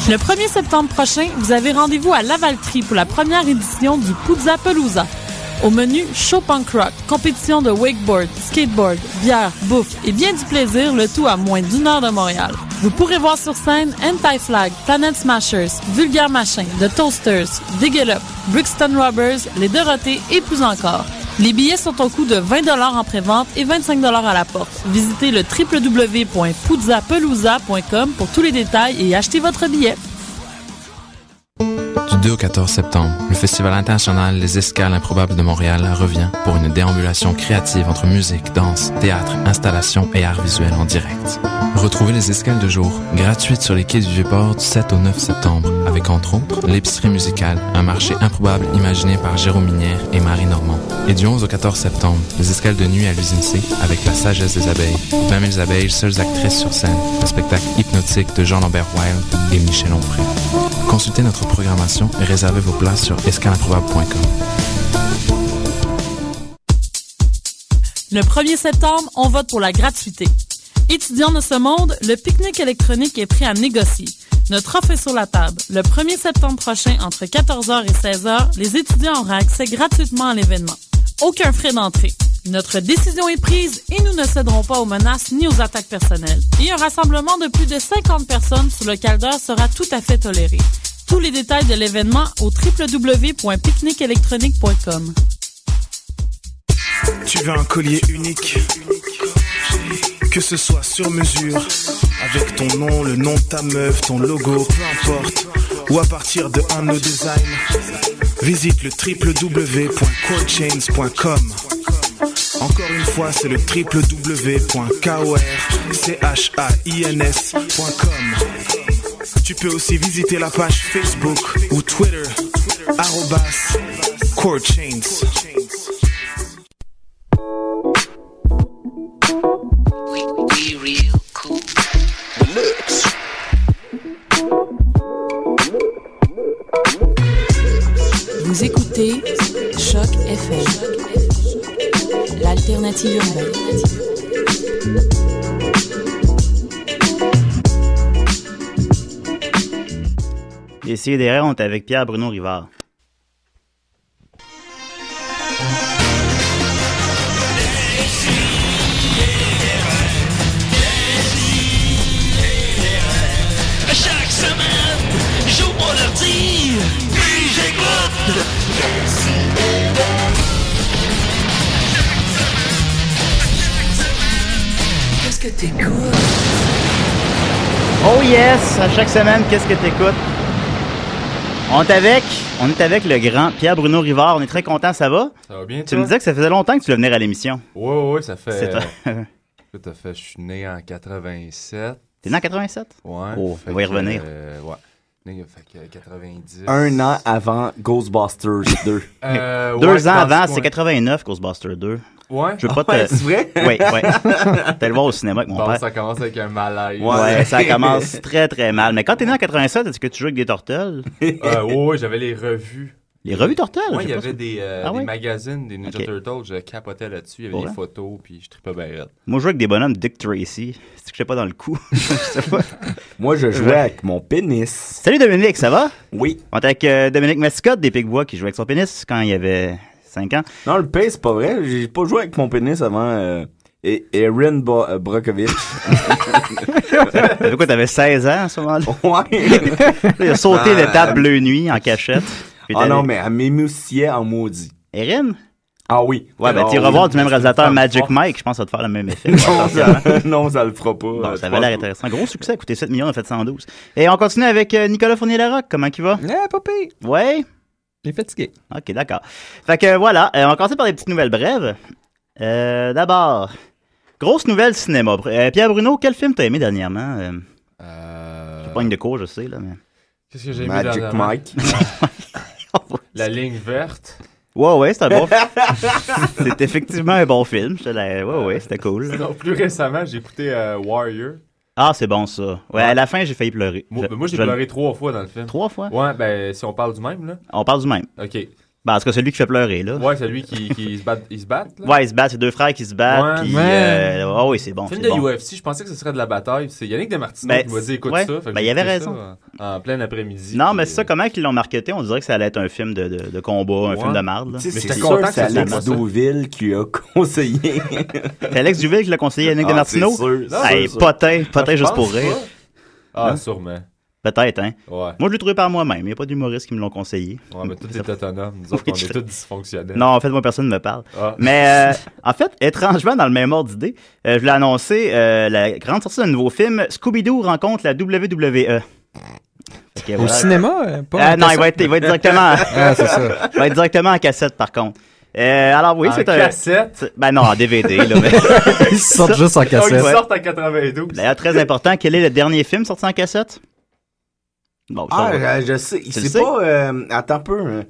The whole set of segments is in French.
Le 1er septembre prochain, vous avez rendez-vous à Lavaltrie pour la première édition du Puzza Palooza. Au menu, show punk rock, compétition de wakeboard, skateboard, bière, bouffe et bien du plaisir, le tout à moins d'1 heure de Montréal. Vous pourrez voir sur scène Anti-Flag, Planet Smashers, Vulgaire Machin, The Toasters, Dig It Up, Brixton Robbers, Les Dorothées et plus encore. Les billets sont au coût de 20 $ en pré-vente et 25 $ à la porte. Visitez le www.puzzapalooza.com pour tous les détails et achetez votre billet. Du 2 au 14 septembre, le Festival international Les Escales improbables de Montréal revient pour une déambulation créative entre musique, danse, théâtre, installation et arts visuels en direct. Retrouvez les escales de jour, gratuites sur les quais du Vieux-Port du 7 au 9 septembre, avec entre autres l'épicerie musicale, un marché improbable imaginé par Jérôme Minière et Marie Normand. Et du 11 au 14 septembre, les escales de nuit à l'usine C, avec la sagesse des abeilles, 20 000 abeilles, seules actrices sur scène, un spectacle hypnotique de Jean-Lambert Wild et Michel Onfray. Consultez notre programmation et réservez vos places sur escaleimprobable.com. Le 1er septembre, on vote pour la gratuité. Étudiants de ce monde, le pique-nique électronique est prêt à négocier. Notre offre est sur la table. Le 1er septembre prochain, entre 14h et 16h, les étudiants auront accès gratuitement à l'événement. Aucun frais d'entrée. Notre décision est prise et nous ne céderons pas aux menaces ni aux attaques personnelles. Et un rassemblement de plus de 50 personnes sur le Calder sera tout à fait toléré. Tous les détails de l'événement au www.picnicelectronique.com. Tu veux un collier unique, que ce soit sur mesure, avec ton nom, le nom de ta meuf, ton logo, peu importe, ou à partir de un de nos designs, visite le www.corechains.com. Encore une fois, c'est le www.corechains.com. Tu peux aussi visiter la page Facebook ou Twitter, @corechains. Vous écoutez Choc FM, l'alternative urbaine. Ici, derrière, on est avec Pierre-Bruno Rivard. Chaque semaine, j'ouvre mon ordi, puis j'écoute. Qu'est-ce que t'écoutes? Oh yes! À chaque semaine, qu'est-ce que t'écoutes? On est avec le grand Pierre-Bruno Rivard. On est très content, ça va? Ça va bien, Tu me disais que ça faisait longtemps que tu voulais venir à l'émission. Ouais, ça fait... C'est toi. Je suis né en 87. T'es né en 87? Ouais. Oh, on va y revenir. Ouais. Fait que 90. Un an avant Ghostbusters 2. 2 ans avant, c'est 89, Ghostbusters 2. Ouais. Je veux pas te... Ouais, c'est vrai? Oui. T'es le voir au cinéma avec mon père. Ça commence avec un malaise. Ouais, ça commence très très mal. Mais quand t'es né en 87, est-ce que tu joues avec des tortelles? Ouais, j'avais les revues. Les revues tortelles? Ouais, il y avait des magazines, des Ninja Turtles, je capotais là-dessus, il y avait des photos, puis je tripais bien raide. Moi, je jouais avec des bonhommes Dick Tracy. C'est que j'étais pas dans le coup. Je sais pas. Moi, je jouais avec mon pénis. Salut Dominique, ça va? Oui. On est avec Dominique Mascotte des Picbois qui jouait avec son pénis quand il avait 5 ans. Non, le P, c'est pas vrai. J'ai pas joué avec mon pénis avant Erin Brockovich. T'avais quoi, t'avais 16 ans à ce moment-là? Ouais. Il a sauté l'étape Bleu Nuit en cachette. Ah non, mais elle m'émoussait en maudit. Erin? Ah oui. Ouais, ben tu iras voir du même réalisateur Magic Mike, je pense que ça va te faire le même effet. Non, ça le fera pas. Bon, ça avait l'air intéressant. Gros succès, coûté 7 millions, on a fait 112. Et on continue avec Nicolas Fournier-Larocque, comment il va? Pas pire. Ouais? Il est fatigué. Ok, d'accord. Fait que voilà, on va commencer par des petites nouvelles brèves. D'abord, grosse nouvelle cinéma. Pierre Bruno, quel film t'as aimé dernièrement? J'ai pas une de cours, je sais, là, mais... Qu'est-ce que j'ai aimé Magic dernièrement? Mike. La ligne verte. Ouais, c'est un bon film. C'est effectivement un bon film. Ouais, c'était cool. Non, plus récemment, j'ai écouté Warrior. Ah, c'est bon ça. Ouais, à la fin, j'ai failli pleurer. Moi j'ai pleuré 3 fois dans le film. 3 fois? Ouais, ben si on parle du même, là. On parle du même. OK. Ben, en tout cas, celui qui fait pleurer, là. Ouais, celui qui se bat. Ils se battent, là? Ouais, ils se battent, c'est deux frères qui se battent. Ouais. Puis, Ouais. oui, c'est bon. Film c'est de bon. UFC, je pensais que ce serait de la bataille. C'est Yannick Demartino Ben, qui m'a dit écoute ouais. ça. Fait que Ben, j'ai il avait écouté raison. ça en plein après-midi. Non, puis, mais c'est ça, comment ils l'ont marketé? On dirait que ça allait être un film de combat, un film de marde. Là. Tu sais, Mais c'est j'étais sûr content que que c'est ça soit Alex pas ça. Deauville qui a conseillé. C'est Alex Duville qui l'a conseillé à Yannick Demartino? C'est sûr. Hey, c'est sûr. potin je juste pense pour rire. pas. Ah, Hein? sûrement. Peut-être, hein. Ouais. Moi, je l'ai trouvé par moi-même. Il n'y a pas d'humoristes qui me l'ont conseillé. Ouais, mais tout est autonome. Nous autres, Oui, on je- est tous dysfonctionnels. Non, en fait, moi, personne ne me parle. Ah. Mais en fait, étrangement, dans le même ordre d'idée, je voulais annoncer la grande sortie d'un nouveau film, Scooby-Doo rencontre la WWE. Fait que, Au voilà. cinéma, pas en Non, il va cassette. être directement... Ah, c'est ça. il va être directement en cassette, par contre. Alors oui, En c'est un... cassette. Ben non, en DVD, là. Mais... Ils sortent juste en Oh, ils cassette. sortent en 92. D'ailleurs, très important, quel est le dernier film sorti en cassette? Bon, ça Ah, va. je sais. Tu le C'est sais? pas. Attends un peu.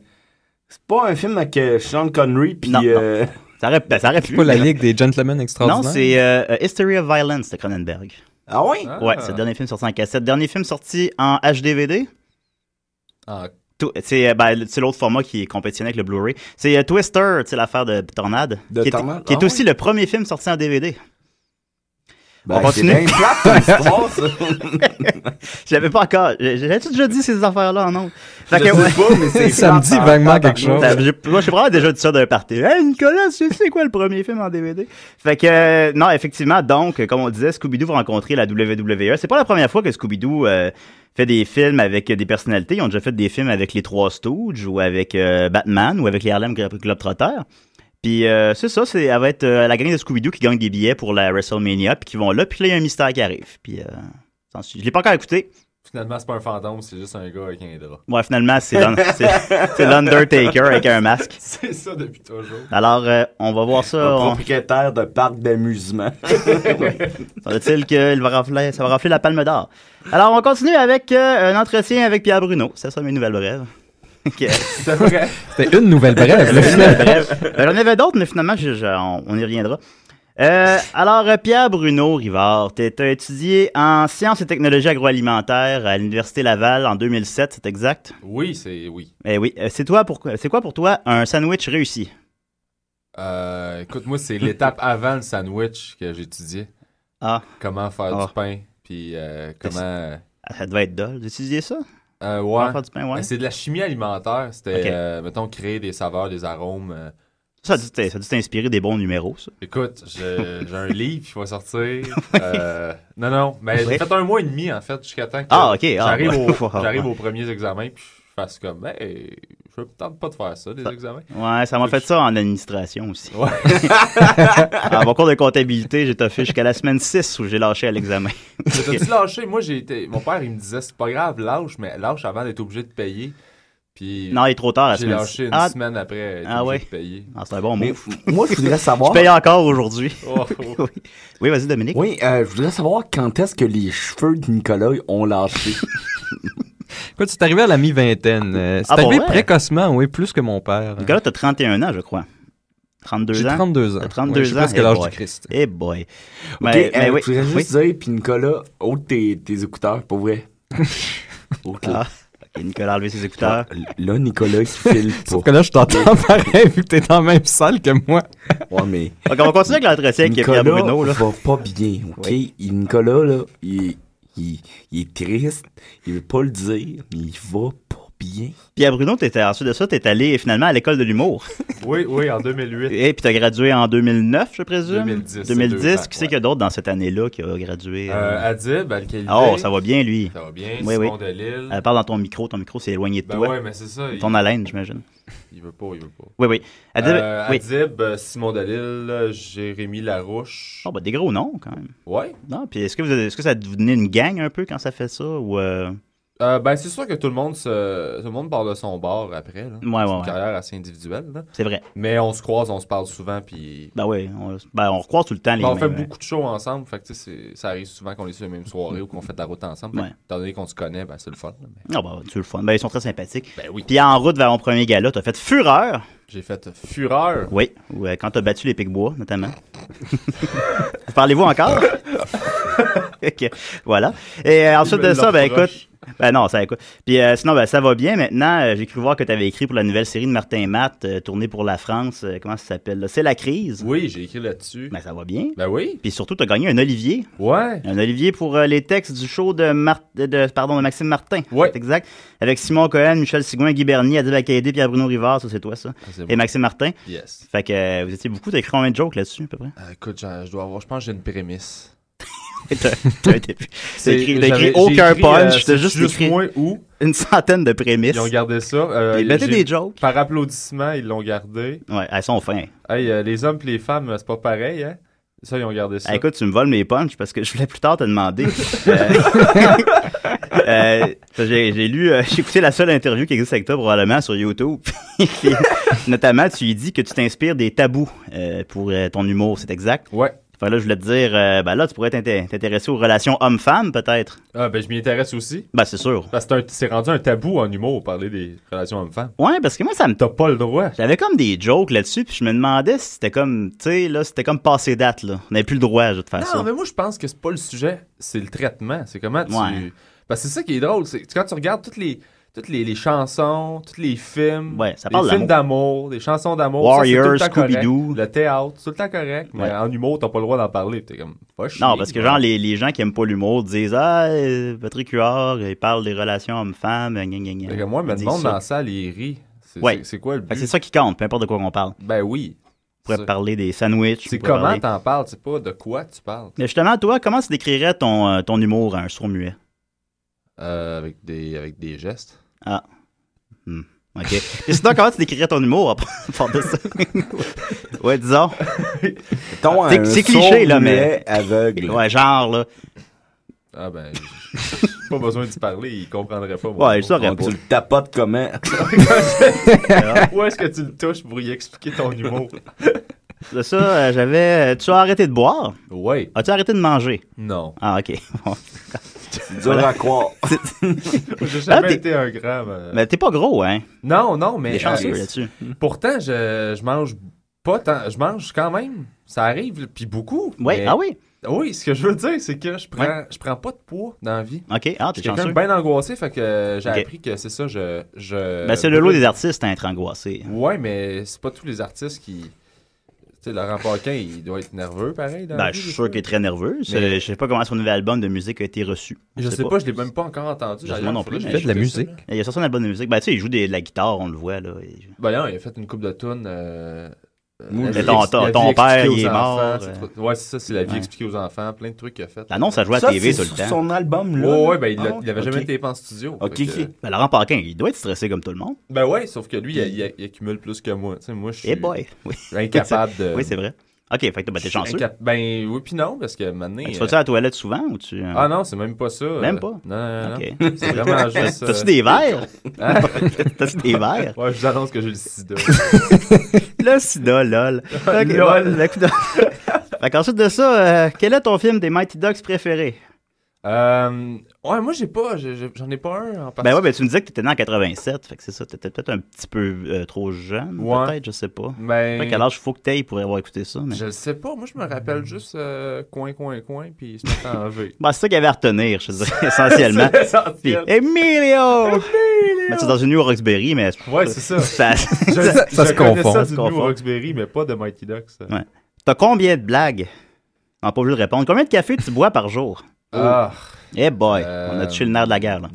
C'est pas un film avec Sean Connery pis. Non, non. Ça aurait pu. C'est pas la Ligue des Gentlemen Non, Extraordinaires. c'est History of Violence de Cronenberg. Ah oui? Ah. Ouais, c'est le dernier film sorti en cassette. Dernier film sorti en HD-DVD. Ah, C'est l'autre format qui est compétitionné avec le Blu-ray. C'est Twister, tu sais, l'affaire de Tornade. De qui est, Tornade? qui est Ah aussi le premier film sorti en DVD. Ben, On continue. C'est bien plate ton histoire, ça. Je l'avais pas encore. J'ai-tu déjà dit ces affaires-là en ondes? Fait Je que, sais pas, mais c'est Ça me plate, dit hein, vaguement quelque tabarnak. chose. Moi, j'ai probablement déjà dit ça d'un party. Hey, Nicolas, c'est quoi le premier film en DVD? Fait que, non, effectivement, donc, comme on disait, Scooby-Doo va rencontrer la WWE. C'est pas la première fois que Scooby-Doo fait des films avec des personnalités. Ils ont déjà fait des films avec les Trois Stooges ou avec Batman ou avec les Harlem Globetrotters. Puis c'est ça, elle va être la gang de Scooby-Doo qui gagne des billets pour la WrestleMania, puis qui vont là, puis là, il y a un mystère qui arrive. Puis je l'ai pas encore écouté. finalement, c'est pas un fantôme, c'est juste un gars avec un drap. Ouais, finalement, c'est l'Undertaker avec un masque. C'est ça depuis toujours. Alors, on va voir ça. Un propriétaire de parc d'amusement. Semble-t-il que ça va rafler la palme d'or. Alors, on continue avec un entretien avec Pierre Bruno. C'est ça mes nouvelles brèves. C'est vrai. C'était une nouvelle brève. Bref. J'en avais d'autres, mais finalement, on y reviendra. Alors, Pierre Bruno Rivard, tu as étudié en sciences et technologies agroalimentaires à l'Université Laval en 2007, c'est exact? Oui, c'est oui. Eh oui. C'est quoi pour toi un sandwich réussi? Écoute, moi, c'est l'étape avant le sandwich que j'étudiais. Ah. Comment faire du pain, puis comment... Ça devait être dole d'étudier ça? Ouais. Comment faire du pain, ouais. Ben, c'est de la chimie alimentaire. C'était, Ok. mettons, créer des saveurs, des arômes. Ça a dû t'inspirer des bons numéros, ça. Écoute, j'ai un livre qui va sortir. Non, mais j'ai fait 1 mois et demi, en fait, jusqu'à temps que j'arrive j'arrive aux premiers examens, puis je fasse comme, hey, je tente pas de faire ça, des examens. Ouais, ça m'a fait ça en administration aussi. Ouais. En mon cours de comptabilité, j'ai toffé jusqu'à la semaine 6 où j'ai lâché à l'examen. Mais t'as-tu lâché? Moi, mon père, il me disait, c'est pas grave, lâche avant d'être obligé de payer. Puis, non, il est trop tard la j'ai semaine. lâché une semaine après être obligé de payer. Ah, c'est un bon move. Moi, je voudrais savoir... Je paye encore aujourd'hui. Oh. Oui, vas-y, Dominique. Oui, je voudrais savoir quand est-ce que les cheveux de Nicolas ont lâché. Écoute, c'est arrivé à la mi-vingtaine. C'est arrivé précocement, oui, plus que mon père. Nicolas, t'as 31 ans, je crois. 32 ans? J'ai 32 ans. T'as 32 ans. Je presque l'âge du Christ. Eh boy. Ok, Mais oui. je voudrais juste dire, puis Nicolas, ôte tes écouteurs, pour vrai. Ok. Ah, ok, Nicolas a enlevé ses écouteurs. Là, Nicolas, il file pas. Sauf que là, je t'entends pareil, vu que t'es dans la même salle que moi. Ouais, mais... Ok, on va continuer avec l'entretien avec Pierre Bruno, là. va pas bien, ok? Oui. Nicolas, là, il est triste, il veut pas le dire, mais il va pas bien. Pierre Bruno, ensuite de ça, t'es allé finalement à l'école de l'humour. Oui, en 2008. Et puis t'as gradué en 2009, je présume? 2010. 2010. Qui c'est qu'il y a d'autres dans cette année-là qui a gradué? Adib, Al-Khalidé. Oh, ça va bien, lui. Ça va bien. Oui, Simon oui. Delille. Elle parle dans ton micro s'est éloigné de Ben toi. ouais, mais c'est ça. Ton haleine, j'imagine. Il veut pas. Oui, oui. Adib, oui. Adib, Simon Delille, Jérémy Larouche. Oh, bah, des gros noms, quand même. Ouais. Non, puis est-ce que ça devenait une gang un peu quand ça fait ça, ou... Ben, c'est sûr que tout le monde parle de son bord après. Là. Ouais, c'est une carrière assez individuelle. Là. C'est vrai. Mais on se croise, on se parle souvent. Puis... Ben oui, on recroise tout le temps les on mêmes. fait beaucoup de shows ensemble. Fait que, ça arrive souvent qu'on est sur les mêmes soirées ou qu'on fait de la route ensemble. Ouais. Étant donné qu'on se connaît, ben, c'est le fun. Là, mais... Ah, ben, c'est le fun. Ben, ils sont très sympathiques. Ben oui. Puis en route vers mon premier gala, t'as fait Fureur. J'ai fait Fureur. Oui, quand t'as battu les Pic-Bois, notamment. Parlez-vous encore? Ok, voilà. Et ensuite de ça, ben écoute... Ben non, ça écoute. Puis sinon, ben ça va bien. Maintenant, j'ai cru voir que tu avais écrit pour la nouvelle série de Martin Matt, tournée pour la France. Comment ça s'appelle? Là? C'est la crise. Oui, j'ai écrit là-dessus. Ben ça va bien. Ben oui. Puis surtout, tu as gagné un Olivier. Ouais. Un Olivier pour les textes du show de Maxime Martin. Ouais. C'est exact. Avec Simon Cohen, Michel Sigouin, Guy Bernier, Adib Akadé, Pierre-Bruno Rivard. Ça, c'est toi, ça. Ah, c'est Et bon. Maxime Martin. Yes. Fait que vous étiez beaucoup. T'as écrit combien de jokes là-dessus, à peu près? Écoute, je dois avoir, je pense que j'ai une prémisse. T'as écrit aucun punch. T'as juste écrit moi ou une centaine de prémices. ils ont gardé ça. Ils mettaient des jokes. Par applaudissement, ils l'ont gardé. Ouais, elles sont fins. Hey, les hommes et les femmes, c'est pas pareil, hein? Ça, ils ont gardé ça. Écoute, tu me voles mes punchs parce que je voulais plus tard te demander. J'ai écouté la seule interview qui existe avec toi probablement sur YouTube. Puis, notamment, tu lui dis que tu t'inspires des tabous pour ton humour, c'est exact? Ouais. Enfin, là, je voulais te dire, ben là, tu pourrais t'intéresser aux relations hommes-femmes, peut-être. Ah, ben, je m'y intéresse aussi. Ben, c'est sûr. Parce que c'est rendu un tabou en humour, parler des relations hommes-femmes. Ouais, parce que moi, ça me... T'as pas le droit. J'avais comme des jokes là-dessus, puis je me demandais si c'était comme, tu sais, là, c'était comme passé date, là. On n'avait plus le droit, de faire ça. Non, mais moi, je pense que c'est pas le sujet, c'est le traitement. C'est comment tu... Ouais. Parce que c'est ça qui est drôle, c'est quand tu regardes toutes les chansons, tous les films, ouais, ça parle les films d'amour, des chansons d'amour, Warriors, ça, c'est tout le temps correct. Scooby-Doo. Le théâtre, c'est tout le temps correct, mais en humour, t'as pas le droit d'en parler. T'es comme, pas chier. Non, parce que genre, les gens qui aiment pas l'humour disent « Ah, Patrick Huard, il parle des relations hommes-femmes, gna gna gna. » Fait que moi, mais le monde dans la salle, il rit. C'est quoi le but? C'est ça qui compte, peu importe de quoi on parle. Ben oui. On pourrait parler des sandwichs. C'est comment t'en parles, c'est pas de quoi tu parles. Mais justement, toi, comment tu décrirais ton humour à un sourd-muet? Avec des gestes. Ah. OK. Et sinon, comment tu décrirais ton humour à part de ça? Ouais, disons. C'est cliché, là, mais... aveugle. Ouais, genre, là. Ah ben, pas besoin d'y parler, il comprendrait pas. Ouais, il saurait pas. Tu le tapotes comment? Où est-ce que tu le touches pour y expliquer ton humour? De ça, tu as arrêté de boire? Oui. As-tu arrêté de manger? Non. Ah, OK. C'est dur à croire. J'ai jamais été un grand... Mais t'es pas gros, hein? Non, mais... Des chanceux là-dessus. Pourtant, je mange pas tant... Je mange quand même. Ça arrive, puis beaucoup. Oui, mais... Ah oui? Oui, ce que je veux dire, c'est que je prends pas de poids dans la vie. OK, ah, t'es chanceux. Quelqu'un bien angoissé, fait que j'ai appris que c'est ça, Ben, c'est le lot des artistes à être angoissé. Ouais, mais c'est pas tous les artistes qui... Tu sais, Laurent Paquin, il doit être nerveux, pareil. Ben, je suis sûr qu'il est très nerveux. Mais... Je sais pas comment son nouvel album de musique a été reçu. Je sais pas, je l'ai même pas encore entendu. Moi non plus. Il fait de la musique. Il a sorti un album de musique. Ben, tu sais, il joue de la guitare, on le voit, là. Ben non, il a fait une couple de tunes. Ton père, il est mort. Ouais, c'est ça, c'est la vie expliquée aux enfants. Plein de trucs qu'il a fait. L'annonce, ça joue à la TV tout le temps. Son album, là. Ouais, ben il avait jamais été en studio. OK. Ben, Laurent Paquin, il doit être stressé comme tout le monde. Ben ouais, sauf que lui, il accumule plus que moi. Tu sais, moi, je suis incapable de... Oui, c'est vrai. OK, fait que t'es chanceux. Ben oui, puis non, parce que maintenant... Tu vas-tu à la toilette souvent ou tu... Ah non, c'est même pas ça. Même pas? Non. OK. C'est vraiment juste... T'as-tu des verres? Hein? T'as-tu des verres? Ouais, je vous annonce que j'ai le sida. Le sida, lol. OK, lol. Fait qu'ensuite de ça, quel est ton film des Mighty Ducks préféré? Ouais, moi, j'en ai pas un en particulier. Ben ouais, ben tu me disais que t'étais né en 87, fait que c'est ça, t'étais peut-être un petit peu trop jeune, peut-être, je sais pas. Ben... Quel âge faut que t'aies pour avoir écouté ça? Mais... Je le sais pas, moi je me rappelle juste coin, puis se mettre en V. Ben c'est ça qu'il y avait à retenir, je dirais, essentiellement. C'est essentiel. Puis, Emilio! Mais c'est dans une New Roxbury, mais... Ouais, c'est ça. Ça se confond. Ça, c'est du New Roxbury, mais pas de Mighty Ducks. Ouais. T'as combien de blagues? On n'a pas voulu de répondre. Combien de café tu bois par jour? Ah! Eh boy, on a touché le nerf de la guerre, là.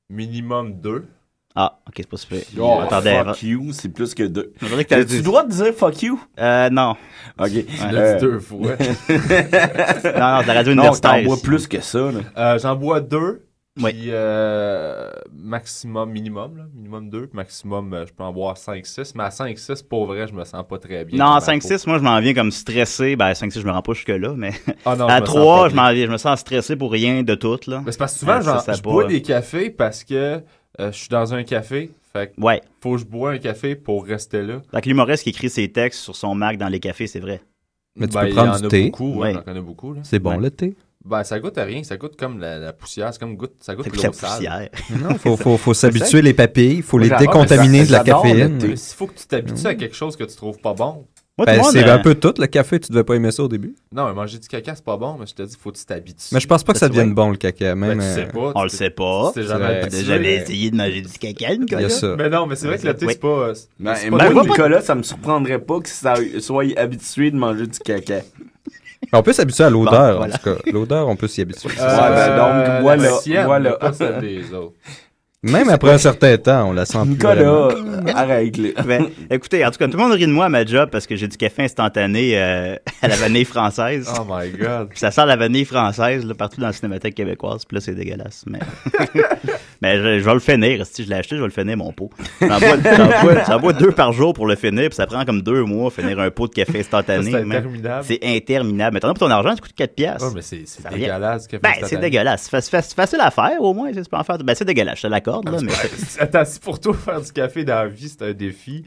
Minimum 2. Ah, ok, c'est pas super. Attendez, fuck you, c'est plus que 2. Tu dois te dire fuck you? Non. Ok. Tu l'as dit 2 fois. non, la radio universitaire. T'en bois plus que ça, là. J'en bois 2. Oui. Puis minimum 2. Maximum, je peux en boire 5-6. Mais à 5-6, pour vrai, je me sens pas très bien. Non, à 5-6, moi, je m'en viens comme stressé. Ben, à 5-6, je me rends pas jusque-là, mais non, à 3, je me sens stressé pour rien de tout, là. Mais c'est parce que souvent, je bois des cafés parce que je suis dans un café. Fait que faut que je bois un café pour rester là. Fait que l'humoriste qui écrit ses textes sur son Mac dans les cafés, c'est vrai. Mais tu peux prendre du thé. J'en connais beaucoup. C'est bon, le thé. Ben, ça goûte à rien, ça goûte comme la poussière, ça goûte l'eau sale. Non, faut s'habituer les papilles, faut les décontaminer de la caféine. Il faut que tu t'habitues à quelque chose que tu trouves pas bon. Moi, Ben, tout le monde, c'est un peu tout. Le café, tu devais pas aimer ça au début. Non, mais manger du caca, c'est pas bon, mais je te dis, faut que tu t'habitues. Mais je pense pas que ça C'est devienne vrai. bon, le caca. Même, Ben, tu sais pas. On le sait pas. Tu t'es C'est jamais vrai. T'as habitué. jamais essayé de manger du caca, il Nicolas? y a ça. Mais non, mais c'est vrai que l'été, Oui. c'est pas... Ben, c'est moi, pas va Nicolas, ça me surprendrait pas que ça soit habitué de manger du caca. On peut s'habituer à l'odeur, Bon, voilà. en tout cas. L'odeur, on peut s'y habituer. Ouais, ben, donc, la voilà, sienne, voilà. pas celle des autres. Même après un certain temps, on la sent plus vraiment. Nicolas, arrête, là. Ben, écoutez, en tout cas, tout le monde rit de moi à ma job parce que j'ai du café instantané à la vanille française. Oh my God. Puis ça sent la vanille française là, partout dans la cinémathèque québécoise. Puis là, c'est dégueulasse. Mais, mais je vais le finir. Si je l'ai acheté, je vais le finir, mon pot. J'en bois 2 par jour pour le finir. Puis ça prend comme 2 mois finir un pot de café instantané. C'est mais interminable. C'est interminable. Mais t'en as pour ton argent, ça coûte 4 piastres. Ouais, mais c'est Ça revient. dégueulasse. ce café Ben, c'est instantané. dégueulasse. C'est facile à faire, au moins. Tu peux en faire. Ben, c'est dégueulasse, je te l'accorde. Là, mais Attends, si pour toi, faire du café dans la vie, c'est un défi,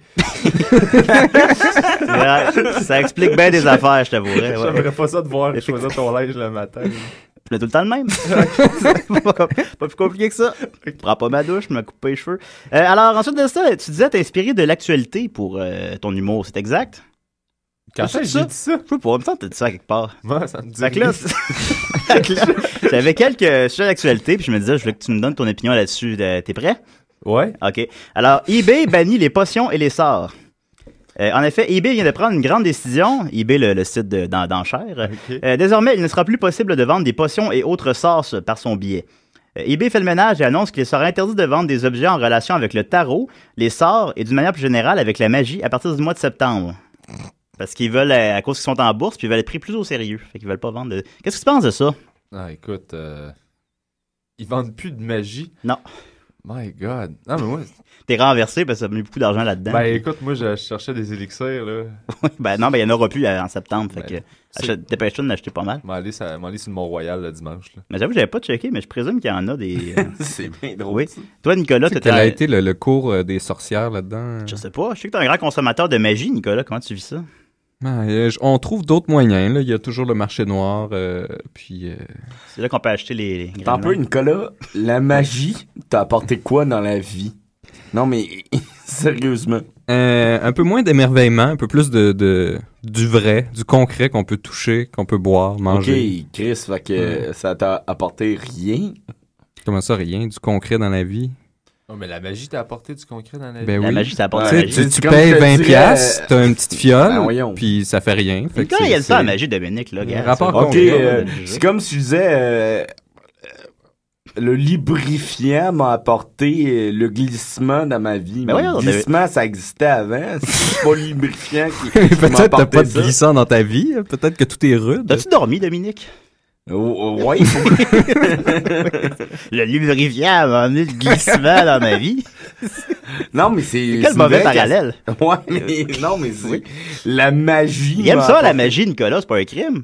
ça explique bien des affaires, je t'avouerais. Ouais. j'aimerais pas ça de voir choisir ton linge le matin. Je mets tout le temps le même. Pas plus compliqué que ça. Je prends pas ma douche, je me coupe pas les cheveux. Alors, ensuite de ça, tu disais t'inspirer de l'actualité pour ton humour, c'est exact? Quand C'est j'ai dit ça, Je sais pas, en même temps, t'as dit ça quelque part. moi, ça me dit Fait que là, fait que là, j'avais quelques sujets d'actualité, puis je me disais, je voulais que tu me donnes ton opinion là-dessus. T'es prêt? Ouais. OK. Alors, eBay bannit les potions et les sorts. En effet, eBay vient de prendre une grande décision. eBay, le site d'enchères. Ok. Désormais, il ne sera plus possible de vendre des potions et autres sorts par son biais. eBay fait le ménage et annonce qu'il sera interdit de vendre des objets en relation avec le tarot, les sorts et d'une manière plus générale avec la magie à partir du mois de septembre. Parce qu'ils veulent, à cause qu'ils sont en bourse, puis ils veulent être pris plus au sérieux. Fait qu'ils veulent pas vendre de... Qu'est-ce que tu penses de ça? Ah, écoute, ils vendent plus de magie. Non. My God. Non, mais moi, T'es renversé parce que ça a mis beaucoup d'argent là-dedans. ben écoute, moi, je cherchais des élixirs, là. Ben non, ben il n'y en aura plus en septembre. Fait Ben, que dépêche-toi d'en acheter pas mal. M'en aller sur le Mont-Royal le dimanche, là. Mais j'avoue, j'avais pas checké, mais je présume qu'il y en a des... C'est bien drôle. Oui. ça. Toi, Nicolas, Tu sais, quel a t'étais... été le cours des sorcières là-dedans? Je sais pas. Je sais que t'es un grand consommateur de magie, Nicolas. Comment tu vis ça? Ah, on trouve d'autres moyens. Là. Il y a toujours le marché noir. Puis, C'est là qu'on peut acheter les T'en peux, Nicolas, la magie t'a apporté quoi dans la vie? Non, mais sérieusement. un peu moins d'émerveillement, un peu plus du vrai, du concret qu'on peut toucher, qu'on peut boire, manger. Ok, Chris, fait que ça t'a apporté rien. Comment ça, rien? Du concret dans la vie? Oh, mais la magie t'a apporté du concret dans la vie. Ben La oui. magie, ça apporte Ouais, la Tu sais, magie. tu Comme payes je te 20 dirais, piastres, t'as une petite fiole, ben voyons. puis ça fait rien. Fait que Nicolas, il aime ça, la c'est- magie, Dominique. Là, gars. Rapport Ça, concret. Ok, c'est c'est comme si je disais... le lubrifiant m'a apporté le glissement dans ma vie. Ben Mais voyons, le glissement, ça existait avant. C'est pas le lubrifiant qui Peut-être t'as m'apportait pas de ça. glissant dans ta vie. Peut-être que tout est rude. T'as-tu dormi, Dominique? Ouais, Le lubrifiant m'a amené le glissement dans ma vie. non, mais c'est... Quel c'est mauvais vrai que- parallèle. Ouais, mais non, mais c'est... La magie... Il aime m'a ça, la apporté- magie, Nicolas. C'est pas un crime.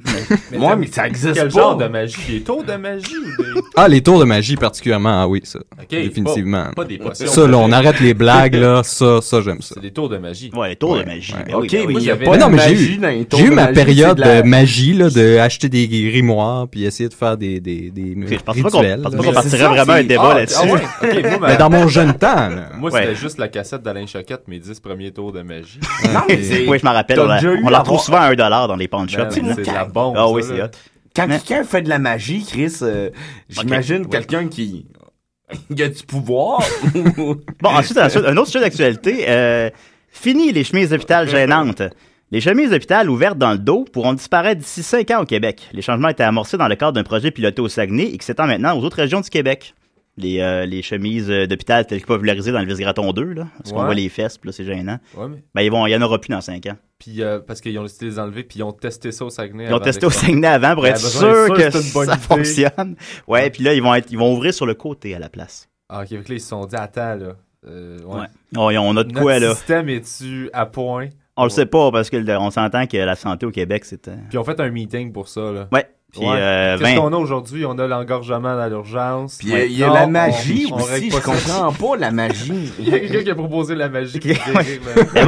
Ouais, mais ça existe Quel pas. genre de magie? Des tours de magie ou des... Ah, les tours de magie particulièrement, ah oui, ça. Ok, Définitivement. Pas des potions. Ça, là, on arrête les blagues, là. Ça, j'aime ça. C'est des tours de magie. Ouais, les tours Ouais, de magie. ouais. Ben oui, Ok, ben oui. mais il y a j'avais- pas Mais de non, mais magie dans les tours j'ai eu de ma magie, période c'est de la- de magie, là, de acheter des grimoires, puis essayer de faire des Je pense pas rituels. qu'on là. pense Mais pas qu'on c'est partirait ça, vraiment c'est- un débat Ah, là-dessus. ah ouais? Ok, moi, Mais dans mon jeune temps, là. moi Ouais. c'était juste la cassette d'Alain Choquette, mes 10 premiers tours de magie. Non, mais c'est... Oui, je m'en rappelle. T'as On la, déjà eu on la retrouve avoir- souvent à $1 dans les pawn shops. Ben, celle-là. c'est de la bombe. Ah oui, ça, c'est là. hot. Quand Mais- quelqu'un fait de la magie, Chris, j'imagine quelqu'un qui a du pouvoir. Bon, ensuite, un autre sujet d'actualité. Fini les chemises d'hôpital gênantes. Les chemises d'hôpital ouvertes dans le dos pourront disparaître d'ici 5 ans au Québec. Les changements étaient amorcés dans le cadre d'un projet piloté au Saguenay et qui s'étend maintenant aux autres régions du Québec. Les chemises d'hôpital telles que popularisées dans le Vice-Graton 2, là. Parce qu'on Ouais. voit les fesses, puis là, c'est gênant. Ouais, mais. Ben, il y en aura plus dans 5 ans. Puis parce qu'ils ont décidé de les enlever, puis ils ont testé ça au Saguenay. Ils ont avant testé au d'exploiter. Saguenay avant pour Ouais, être ben, sûr sûr que que c'est une bonne ça idée. fonctionne. Ouais, puis là, ils vont ouvrir sur le côté à la place. Ah, ok, fait que là, ils se sont dit, attends, là. Ouais. Ouais. On a de Notre quoi, là. système est-tu à point? On le sait pas, parce que on s'entend que la santé au Québec, c'est... Puis on fait un meeting pour ça, là. Ouais. Puis, Ouais. Qu'est-ce 20... qu'on a aujourd'hui? On a l'engorgement dans l'urgence. Puis il y a la magie on aussi, règle je pas ça. comprends pas la magie. Il y a quelqu'un qui a proposé la magie. Ben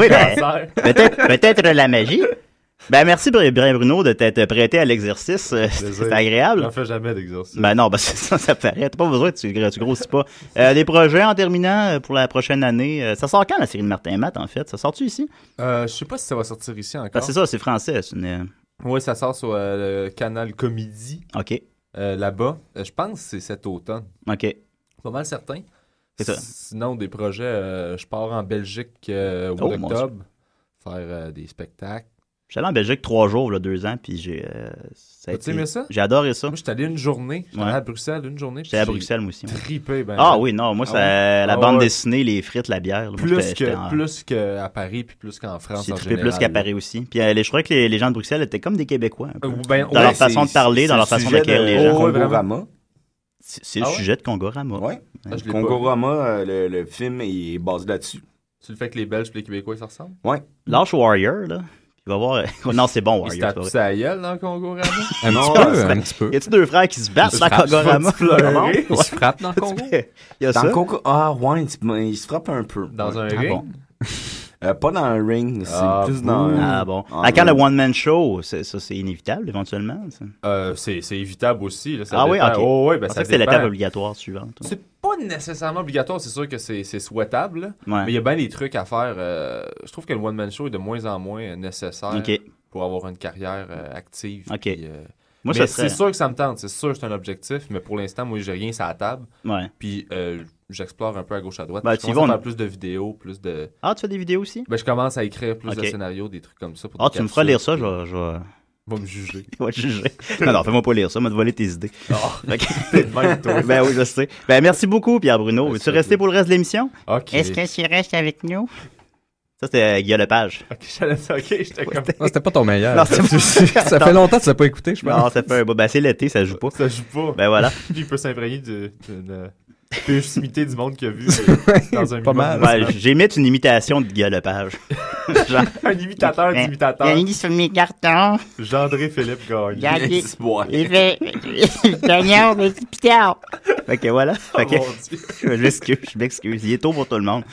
oui, ben, peut-être la magie. Ben, merci, Brian Bruno, de t'être prêté à l'exercice. C'est agréable. J'en fais jamais d'exercice. Ben non, ben ça paraît. T'as pas besoin, tu grossis pas. Des projets en terminant pour la prochaine année. Ça sort quand, la série de Martin et Matt, en fait? Ça sort-tu ici? Je sais pas si ça va sortir ici encore. Ben, c'est ça, c'est français. Oui, ça sort sur le canal Comédie. OK. Là-bas. Je pense que c'est cet automne. OK. Pas mal certain. C'est ça. Sinon, des projets, je pars en Belgique au mois d'octobre faire des spectacles. J'étais allé en Belgique 3 jours, là, 2 ans, puis As-tu aimé ça? J'ai adoré ça. Moi, j'étais allé une journée. J'étais allé à Bruxelles une journée. J'étais à Bruxelles, moi aussi. Trippé, ben. Ah oui, non, moi, c'est la bande dessinée, les frites, la bière. Là, plus qu'à Paris, puis plus qu'en France. J'ai trippé plus qu'à Paris aussi. Puis je crois que les gens de Bruxelles étaient comme des Québécois. Un peu. Dans leur façon de parler, dans leur façon d'accueillir les gens. Kongorama. C'est le sujet de Kongorama. Oui. Kongorama, le film est basé là-dessus. C'est le fait que les Belges et les Québécois, ça ressemble? Oui. Lâche Warrior, là. Il va voir. Non, c'est bon, Warrior. Il se tape sa gueule dans Kongorama? Un petit peu. Y a-tu deux frères qui se battent dans Kongorama? Ils se frappent dans Congo? Il y a ça. Ah, ouais, il se frappe un peu. Dans un ring? Bon. Pas dans un ring, c'est plus dans un... Ah bon. Quand le one-man show, ça c'est inévitable, éventuellement? C'est évitable aussi. Là, oui, OK. Oh, ouais, ben, ça c'était l'étape obligatoire suivante. C'est pas nécessairement obligatoire, c'est sûr que c'est souhaitable, là. Ouais. Mais il y a bien des trucs à faire. Je trouve que le one-man show est de moins en moins nécessaire pour avoir une carrière active. OK. Puis, moi, mais serait... c'est sûr que ça me tente, c'est sûr que c'est un objectif, mais pour l'instant, moi, j'ai rien sur la table. Ouais. Puis j'explore un peu à gauche à droite. Ben, Je commence à faire plus de vidéos, plus de... Ah, tu fais des vidéos aussi? Ben, je commence à écrire plus de scénarios, des trucs comme ça. Pour tu me feras lire ça, je Va me juger. Va te juger. Non, fais-moi pas lire ça, m'a te voler tes idées. Même toi. Ben oui, je sais. Ben merci beaucoup, Pierre Bruno. Veux-tu rester pour le reste de l'émission? OK. Est-ce que tu restes avec nous? Ça, c'était Guillaume Lepage. OK, j'étais comme... Non, c'était pas ton meilleur. Non, ça fait longtemps que tu l'as pas écouté, je pense. Non, ça fait un... Ben, c'est l'été, ça joue pas. Ça joue pas. Ben voilà. Puis il peut s'imprégner d'une proximité du monde qu'il a vu dans un pas mal. Ouais, j'imite une imitation de Guillaume Lepage. Genre... Un imitateur d'imitateur. Il a mis sur mes cartons. Jean-André-Philippe Gagné. Il fait... Gagnant, mais c'est pitard. Fait que voilà. Fait que... Je m'excuse. Il est tôt pour tout le monde.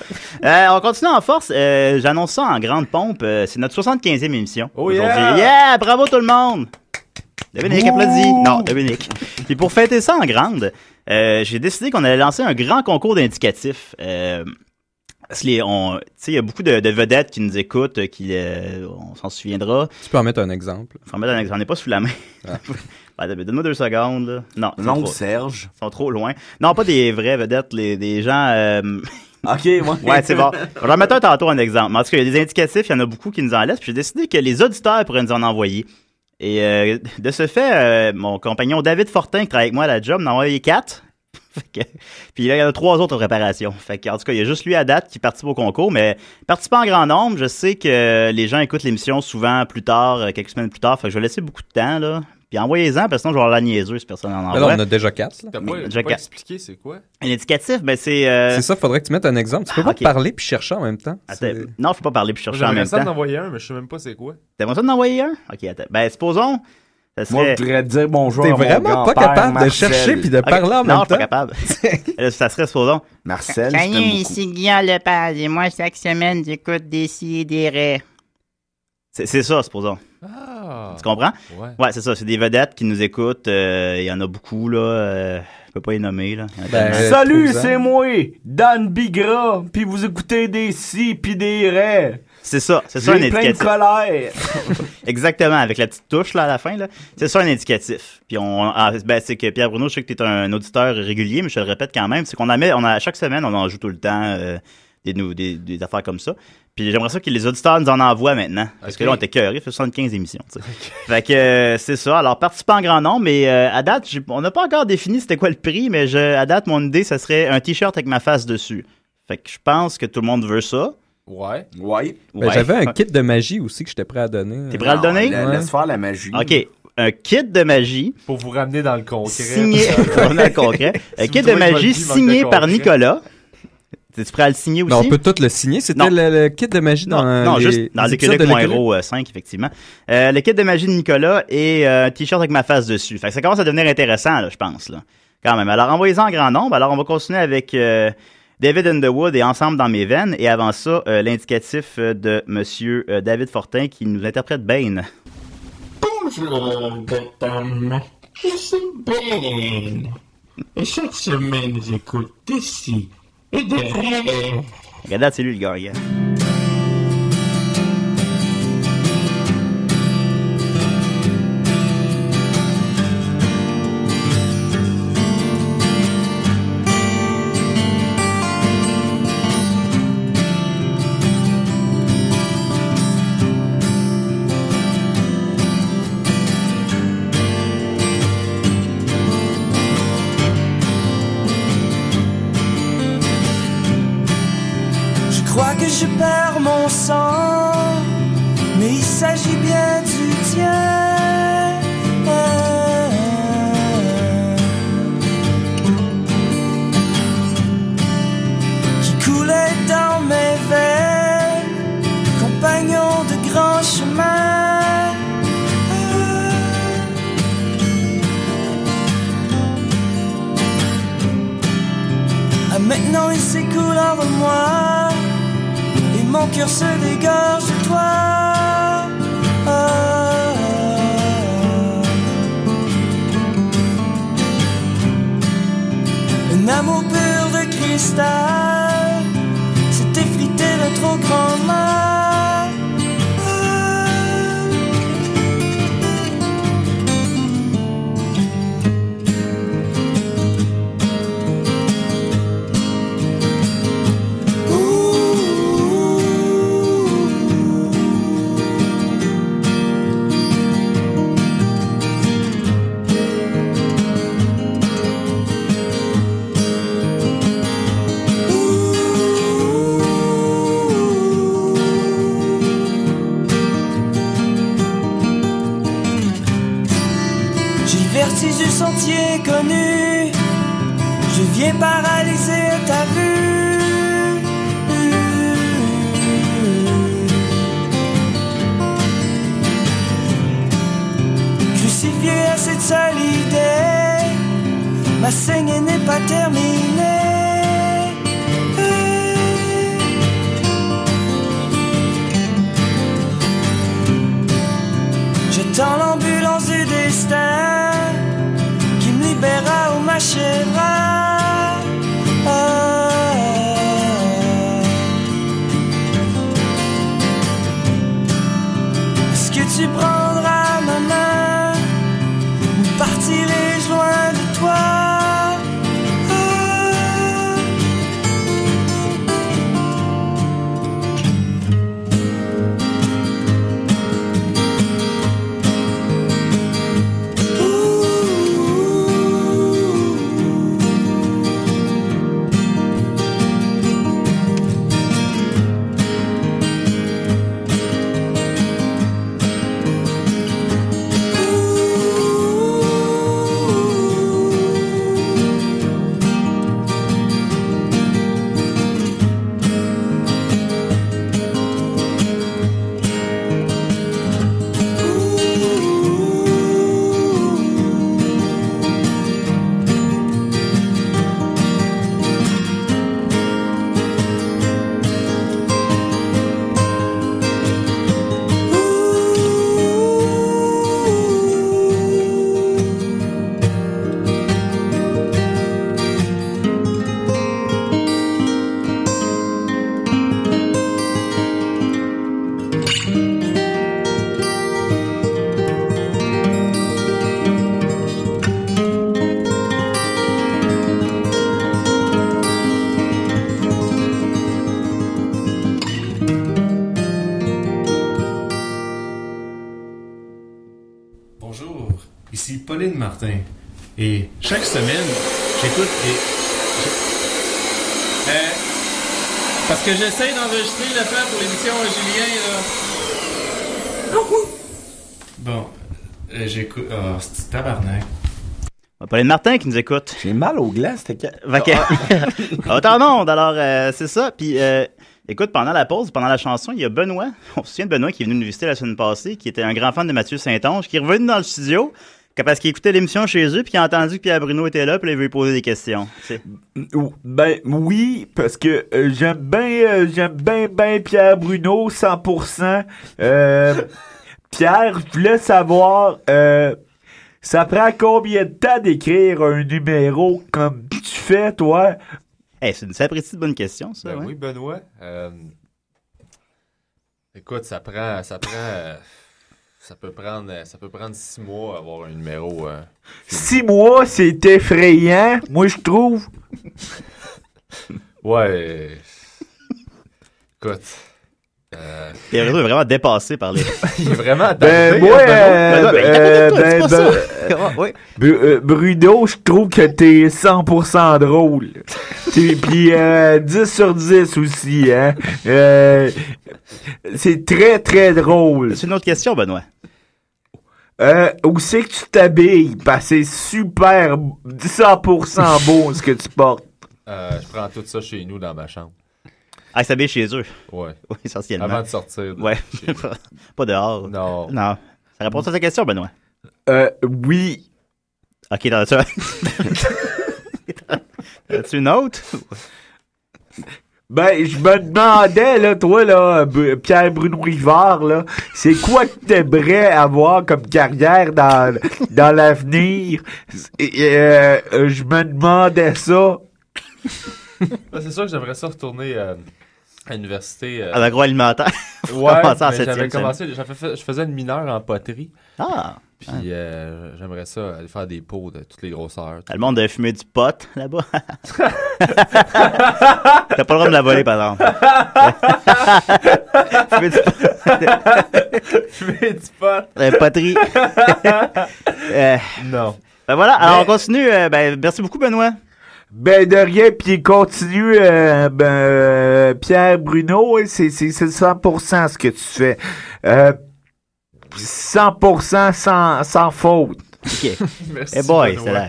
On continue en force. J'annonce ça en grande pompe. C'est notre 75e émission. Oh aujourd'hui. yeah! Bravo tout le monde! Dominique applaudit. Non, Dominique. Puis pour fêter ça en grande, j'ai décidé qu'on allait lancer un grand concours d'indicatifs. Parce qu'il y a beaucoup de vedettes qui nous écoutent, on s'en souviendra. Tu peux en mettre un exemple. J'en ai pas sous la main. Ah. Donne-moi 2 secondes. Là. Non, Serge. Ils sont trop loin. Non, pas des vraies vedettes, des gens... OK, ouais, c'est bon. Je vais en mettre un tantôt un exemple. Mais en tout cas, il y a des indicatifs, il y en a beaucoup qui nous en laissent. Puis j'ai décidé que les auditeurs pourraient nous en envoyer. Et de ce fait, mon compagnon David Fortin, qui travaille avec moi à la job, m'en a envoyé 4. Puis là, il y en a 3 autres en préparation. Fait en tout cas, il y a juste lui à date qui participe au concours, mais participe en grand nombre. Je sais que les gens écoutent l'émission souvent plus tard, quelques semaines plus tard. Fait que je vais laisser beaucoup de temps, là. Puis envoyez-en, parce que sinon, je vais avoir la niaiseuse si personne en envoie. Alors, on a déjà 4. T'as pas expliqué c'est quoi? Un indicatif, ben c'est... C'est ça, faudrait que tu mettes un exemple. Tu peux pas parler puis chercher en même temps. Attends, non, je peux pas parler puis chercher en même temps. J'aimerais ça d'en envoyer un, mais je sais même pas c'est quoi. T'aimerais ça d'en envoyer un? Ok, attends. Ben, supposons... Moi, je voudrais dire bonjour à mon vraiment pas capable Marcel. de chercher puis de parler en même temps? Non, je suis pas capable. Ça serait, supposons... Marcel, Salut, ici Guillaume Lepage, et moi, chaque semaine, j'écoute des si et des raies. C'est ça, supposons. Ah. Tu comprends? Ouais, c'est ça. C'est des vedettes qui nous écoutent. Il y en a beaucoup, là. Je peux pas les nommer, là. Salut, c'est moi, Dan Bigra, puis vous écoutez des si puis des raies. C'est ça un indicatif. J'ai plein de colère. Exactement, avec la petite touche là à la fin là. C'est ça un indicatif. Puis c'est que Pierre Bruno, je sais que tu es un auditeur régulier, mais je te le répète quand même, c'est qu'on chaque semaine on en joue tout le temps des affaires comme ça. Puis j'aimerais ça que les auditeurs nous en envoient maintenant. Parce que là, on était cœurés, il fait 75 émissions. Fait que c'est ça. Alors, participez en grand nombre, mais à date, on n'a pas encore défini c'était quoi le prix, mais à date, mon idée, ça serait un t-shirt avec ma face dessus. Fait que je pense que tout le monde veut ça. Ouais. Ben, j'avais un kit de magie aussi que j'étais prêt à donner. T'es prêt à le donner? Laisse faire la magie. OK. Un kit de magie. Pour vous ramener dans le concret. Signé. Un kit de magie signé par Nicolas. T'es-tu prêt à le signer aussi? Non, on peut tout le signer. C'était le kit de magie juste dans l'école 5, effectivement. Le kit de magie de Nicolas et un t-shirt avec ma face dessus. Fait que ça commence à devenir intéressant, là, je pense. Là. Quand même. Alors, envoyez-en en grand nombre. Alors, on va continuer avec David Underwood et Ensemble dans mes veines. Et avant ça, l'indicatif de Monsieur David Fortin qui nous interprète Bane. Bonjour, Gotham. Je suis Bane. Et chaque semaine, j'écoute d'ici et derrière. Regarde, c'est lui le gagnant. Je perds mon sang, mais il s'agit bien du tien. Qui coulait dans mes veines, compagnon de grand chemin. Ah, maintenant il s'écoule en moi. Mon cœur se dégorge de toi. Un amour pur de cristal s'est effrité de trop grandement. Du sentier connu, je viens paralyser ta vue. Crucifié à cette seule idée, ma saignée n'est pas terminée. J'attends l'ambulance du destin libéra ou m'achèvera. Est-ce que tu prendras ma main ou partirai-je loin de toi? Pauline Martin. Et chaque semaine, j'écoute parce que j'essaye d'enregistrer le fait pour l'émission Julien, là. Bon, j'écoute... Oh, c'est tabarnak. Pauline Martin qui nous écoute. J'ai mal aux glaces, t'es... Autant monde, alors c'est ça. Puis écoute, pendant la pause, pendant la chanson, il y a Benoît. On se souvient de Benoît qui est venu nous visiter la semaine passée, qui était un grand fan de Mathieu Saint-Onge, qui est revenu dans le studio. Parce qu'il écoutait l'émission chez eux, puis il a entendu que Pierre Bruno était là, puis là, il veut lui poser des questions. T'sais. Ben oui, parce que j'aime bien Pierre Bruno, 100%. Pierre, je voulais savoir, ça prend combien de temps d'écrire un numéro comme tu fais, toi? C'est une sapristi de bonne question, ça. Ben oui, Benoît. Écoute, ça peut prendre 6 mois à avoir un numéro. 6 mois, c'est effrayant, moi je trouve. Ouais. Écoute. Pierre Bruno est vraiment dépassé par les. Il est vraiment Bruno, je trouve que t'es 100% drôle. Puis 10 sur 10 aussi, hein. C'est très, très drôle. C'est une autre question, Benoît. Où c'est que tu t'habilles? Parce que c'est super 100% beau ce que tu portes. Je prends tout ça chez nous dans ma chambre. Ah, il s'habille chez eux? Ouais. Oui, essentiellement. Avant de sortir. Ouais. Pas dehors. Non. Ça répond à ta question, Benoît? Oui. Ok, t'as-tu une autre? Ben, je me demandais, là, toi, là, Pierre Bruno Rivard, là, c'est quoi que t'aimerais avoir comme carrière dans l'avenir? Je me demandais ça. C'est sûr que j'aimerais ça retourner à l'université. À l'agroalimentaire. Ouais, je faisais une mineure en poterie. Ah! Puis j'aimerais ça aller faire des pots de toutes les grosseurs. Le monde devait fumer du pot là-bas. T'as pas le droit de la voler, par exemple. Fumer du pot. Poterie. Non. Ben voilà, alors on continue. Merci beaucoup, Benoît. Ben de rien, puis continue, Pierre Bruno, c'est 100% ce que tu fais. 100% sans faute. OK. Merci, boy, Benoît.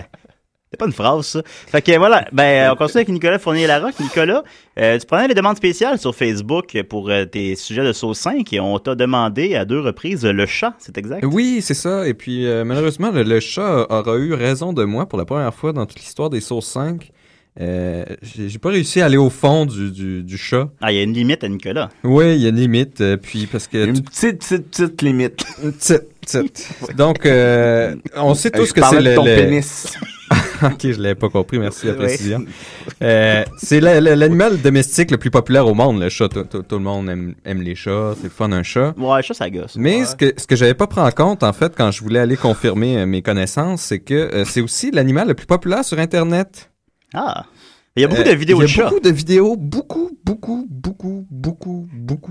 c'est pas une phrase, ça. Fait que voilà, on continue avec Nicolas Fournier-Larocque. Nicolas, tu prenais les demandes spéciales sur Facebook pour tes sujets de Sauce 5 et on t'a demandé à 2 reprises le chat, c'est exact? Oui, c'est ça. Et puis, malheureusement, le chat aura eu raison de moi pour la première fois dans toute l'histoire des Sauce 5. J'ai pas réussi à aller au fond du chat. Ah, il y a une limite à Nicolas. Oui, il y a une limite. Puis parce que une petite limite. Une petite. Donc, on sait tous que c'est de ton pénis. Ok, je l'avais pas compris, merci de la précision. C'est l'animal domestique le plus populaire au monde, le chat. Tout le monde aime les chats, c'est le fun un chat. Ouais, le chat, ça gosse. Mais ce que j'avais pas pris en compte, en fait, quand je voulais aller confirmer mes connaissances, c'est que c'est aussi l'animal le plus populaire sur Internet. Ah! Il y a beaucoup de vidéos de chats. Il y a beaucoup de vidéos, beaucoup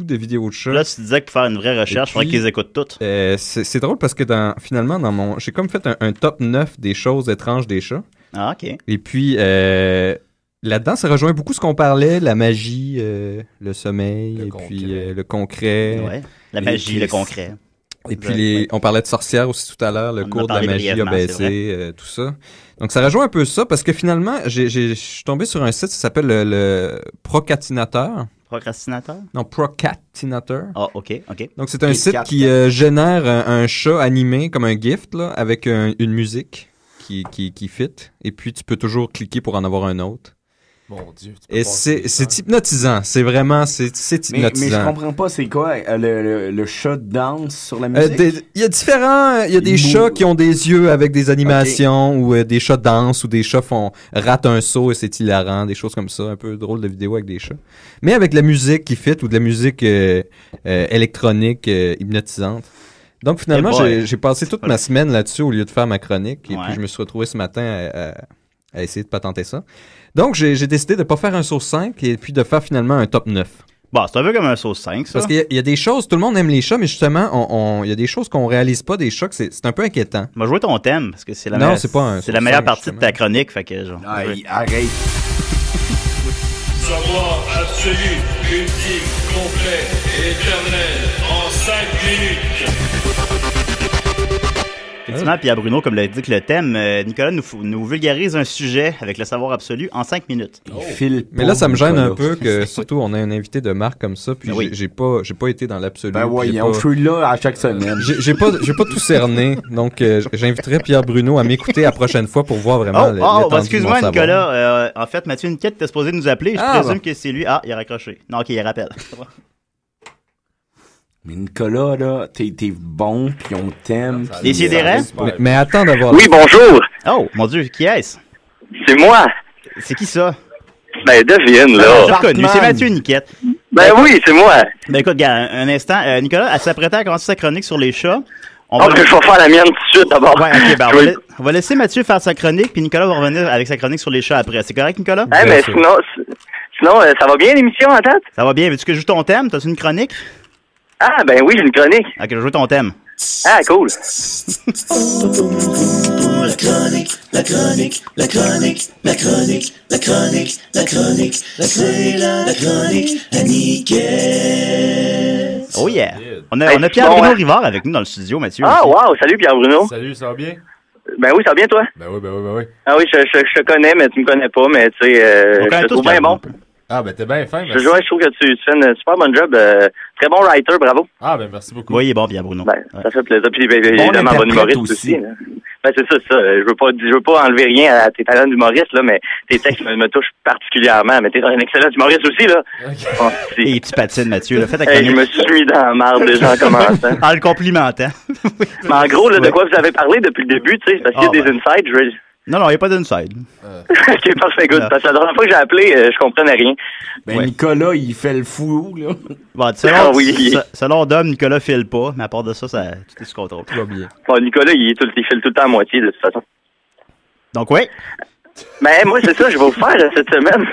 de vidéos de chats. Là, tu disais que pour faire une vraie recherche, il faudrait qu'ils écoutent toutes. C'est drôle parce que finalement, j'ai comme fait un top 9 des choses étranges des chats. Ah, OK. Et puis, là-dedans, ça rejoint beaucoup ce qu'on parlait, la magie, le sommeil, le concret. Ouais, la magie, le concret. Et puis, on parlait de sorcières aussi tout à l'heure, le cours de la magie a baissé, tout ça. Donc, ça rejoint un peu ça, parce que finalement, je suis tombé sur un site, ça s'appelle le Procrastinateur. Procrastinateur? Non, Procrastinateur. Ah, OK. Donc, c'est un site qui génère un chat animé comme un gift, là, avec une musique qui fit. Et puis, tu peux toujours cliquer pour en avoir un autre. Mon Dieu. Et c'est hypnotisant. C'est vraiment, c'est hypnotisant. Mais je comprends pas, c'est quoi le chat danse sur la musique? Il y a des chats qui ont des yeux avec des animations, ou des chats dansent, ou des chats ratent un saut et c'est hilarant, des choses comme ça, un peu drôle de vidéo avec des chats. Mais avec de la musique qui fit, ou de la musique électronique hypnotisante. Donc finalement, j'ai passé toute ma semaine là-dessus au lieu de faire ma chronique, et puis je me suis retrouvé ce matin à essayer de patenter ça. Donc, j'ai décidé de ne pas faire un sauce 5 et puis de faire finalement un top 9. Bon, c'est un peu comme un sauce 5, ça. Parce qu'il y a des choses, tout le monde aime les chats, mais justement, il y a des choses qu'on réalise pas des chats, que c'est un peu inquiétant. Moi, jouer ton thème, parce que c'est la, c'est la meilleure partie de ta chronique, fait que genre... Arrête. Savoir absolu, ultime, complet et éternel en 5 minutes. Effectivement, Pierre Bruno, comme l'a dit que le thème, Nicolas nous vulgarise un sujet avec le savoir absolu en 5 minutes. Mais là, ça me gêne un peu que, surtout, on a un invité de marque comme ça, puis j'ai pas été dans l'absolu. Ben voyons, je suis là à chaque semaine. J'ai pas tout cerné, donc j'inviterai Pierre Bruno à m'écouter la prochaine fois pour voir vraiment excuse-moi, Nicolas. En fait, Mathieu Niquette était supposé nous appeler. Je présume que c'est lui. Ah, il a raccroché. Non, ok, il rappelle. Mais Nicolas, là, t'es bon, puis on t'aime. Décidérez. Mais attends d'avoir... Oui, bonjour. Oh, mon Dieu, qui est-ce? C'est moi. C'est qui ça? Ben, devine, là. J'ai reconnu, c'est Mathieu Niquette. Ben oui, c'est moi. Ben écoute, gars, un instant. Nicolas, elle s'apprêtait à commencer sa chronique sur les chats. Je vais faire la mienne tout de suite, d'abord. Ouais, ok, ben on va laisser Mathieu faire sa chronique, puis Nicolas va revenir avec sa chronique sur les chats après. C'est correct, Nicolas? Mais sinon, ça va bien l'émission en tête? Ça va bien. Veux-tu que je joue ton thème? T'as-tu une chronique? Ah, ben oui, j'ai une chronique. Ok, je joue ton thème. Ah, cool. La chronique, à Niquette. Oh yeah! On a Pierre Bruno Rivard avec nous dans le studio, Mathieu. Ah, wow! Salut, Pierre Bruno. Salut, ça va bien? Ben oui, ça va bien, toi? Ben oui. Ah oui, je te connais, mais tu me connais pas, mais tu sais, je te trouve bien bon. Ah, ben t'es bien fin, merci. Je trouve que tu fais un super bon job. Très bon writer, bravo. Ah, ben merci beaucoup. Oui, il est bon, Pierre Bruno. Ben, ça fait plaisir. Puis, évidemment, bon humoriste aussi. Ben, c'est ça. Je veux pas enlever rien à tes talents d'humoriste, là, mais tes textes me touchent particulièrement. Mais t'es un excellent humoriste aussi, là. Okay. Bon, et tu patines, Mathieu, là. Je me suis mis dans la marde déjà en commençant. En le complimentant. Mais en gros, là, de quoi vous avez parlé depuis le début, tu sais, parce qu'il y a des insights, Non, il n'y a pas d'inside. Ok, parfait, good. Parce que la dernière fois que j'ai appelé, je comprenais rien. Ben, Nicolas, il fait le fou, là. Bon, selon Dom, Nicolas file pas, mais à part de ça, tout est sous contrôle. Tout va bien. Bon, Nicolas, il file tout le temps à moitié, de toute façon. Donc, oui. Ben, moi, c'est ça, je vais vous faire cette semaine.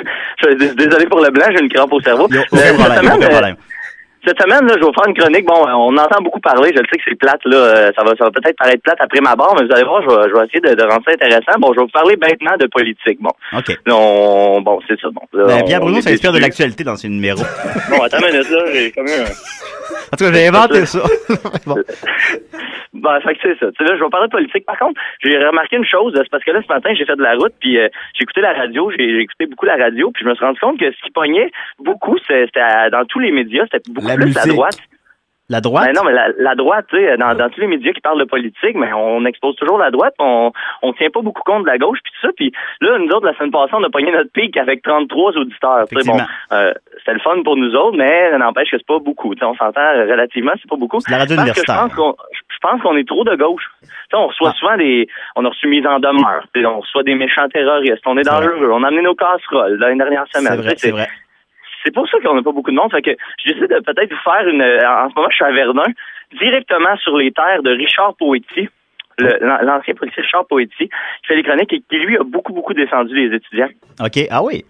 Désolé pour le blanc, j'ai une crampe au cerveau. Aucun problème. Cette semaine, là, je vais vous faire une chronique. Bon, on entend beaucoup parler. Je le sais que c'est plate, là. Ça va peut-être paraître plate après ma barre, mais vous allez voir, je vais essayer de rendre ça intéressant. Bon, je vais vous parler bêtement de politique. Bon. OK. Là, bon, c'est ça. Bon. Là, Pierre Bruno s'inspire de l'actualité dans ses numéros. Bon, attends une minute, là. J'ai comme un... En tout cas, j'ai inventé ça. Bon. Ben, fait que c'est ça. Tu sais, là, je vais parler de politique. Par contre, j'ai remarqué une chose. C'est parce que là, ce matin, j'ai fait de la route, puis j'ai écouté la radio. J'ai écouté beaucoup la radio, puis je me suis rendu compte que ce qui pognait beaucoup, c'était dans tous les médias, c'était beaucoup plus la droite. La droite? Ben non, mais la droite, tu sais, dans tous les médias qui parlent de politique, mais on expose toujours la droite, on tient pas beaucoup compte de la gauche, puis tout ça. Puis là, nous autres, la semaine passée, on a pogné notre pic avec 33 auditeurs. Tu sais, bon, c'était le fun pour nous autres, mais ça n'empêche que c'est pas beaucoup. Tu sais, on s'entend relativement, c'est pas beaucoup. C'est la radio universitaire. Je pense qu'on est trop de gauche. Tu sais, on reçoit souvent on a reçu mise en demeure. On reçoit des méchants terroristes. On est dangereux. On a amené nos casseroles dans les dernières semaines. C'est vrai. C'est pour ça qu'on n'a pas beaucoup de monde. Fait que j'essaie de peut-être vous faire en ce moment, je suis à Verdun, directement sur les terres de Richard Poëti, l'ancien policier Richard Poëti, qui fait des chroniques et qui, lui, a beaucoup descendu les étudiants. OK. Ah oui?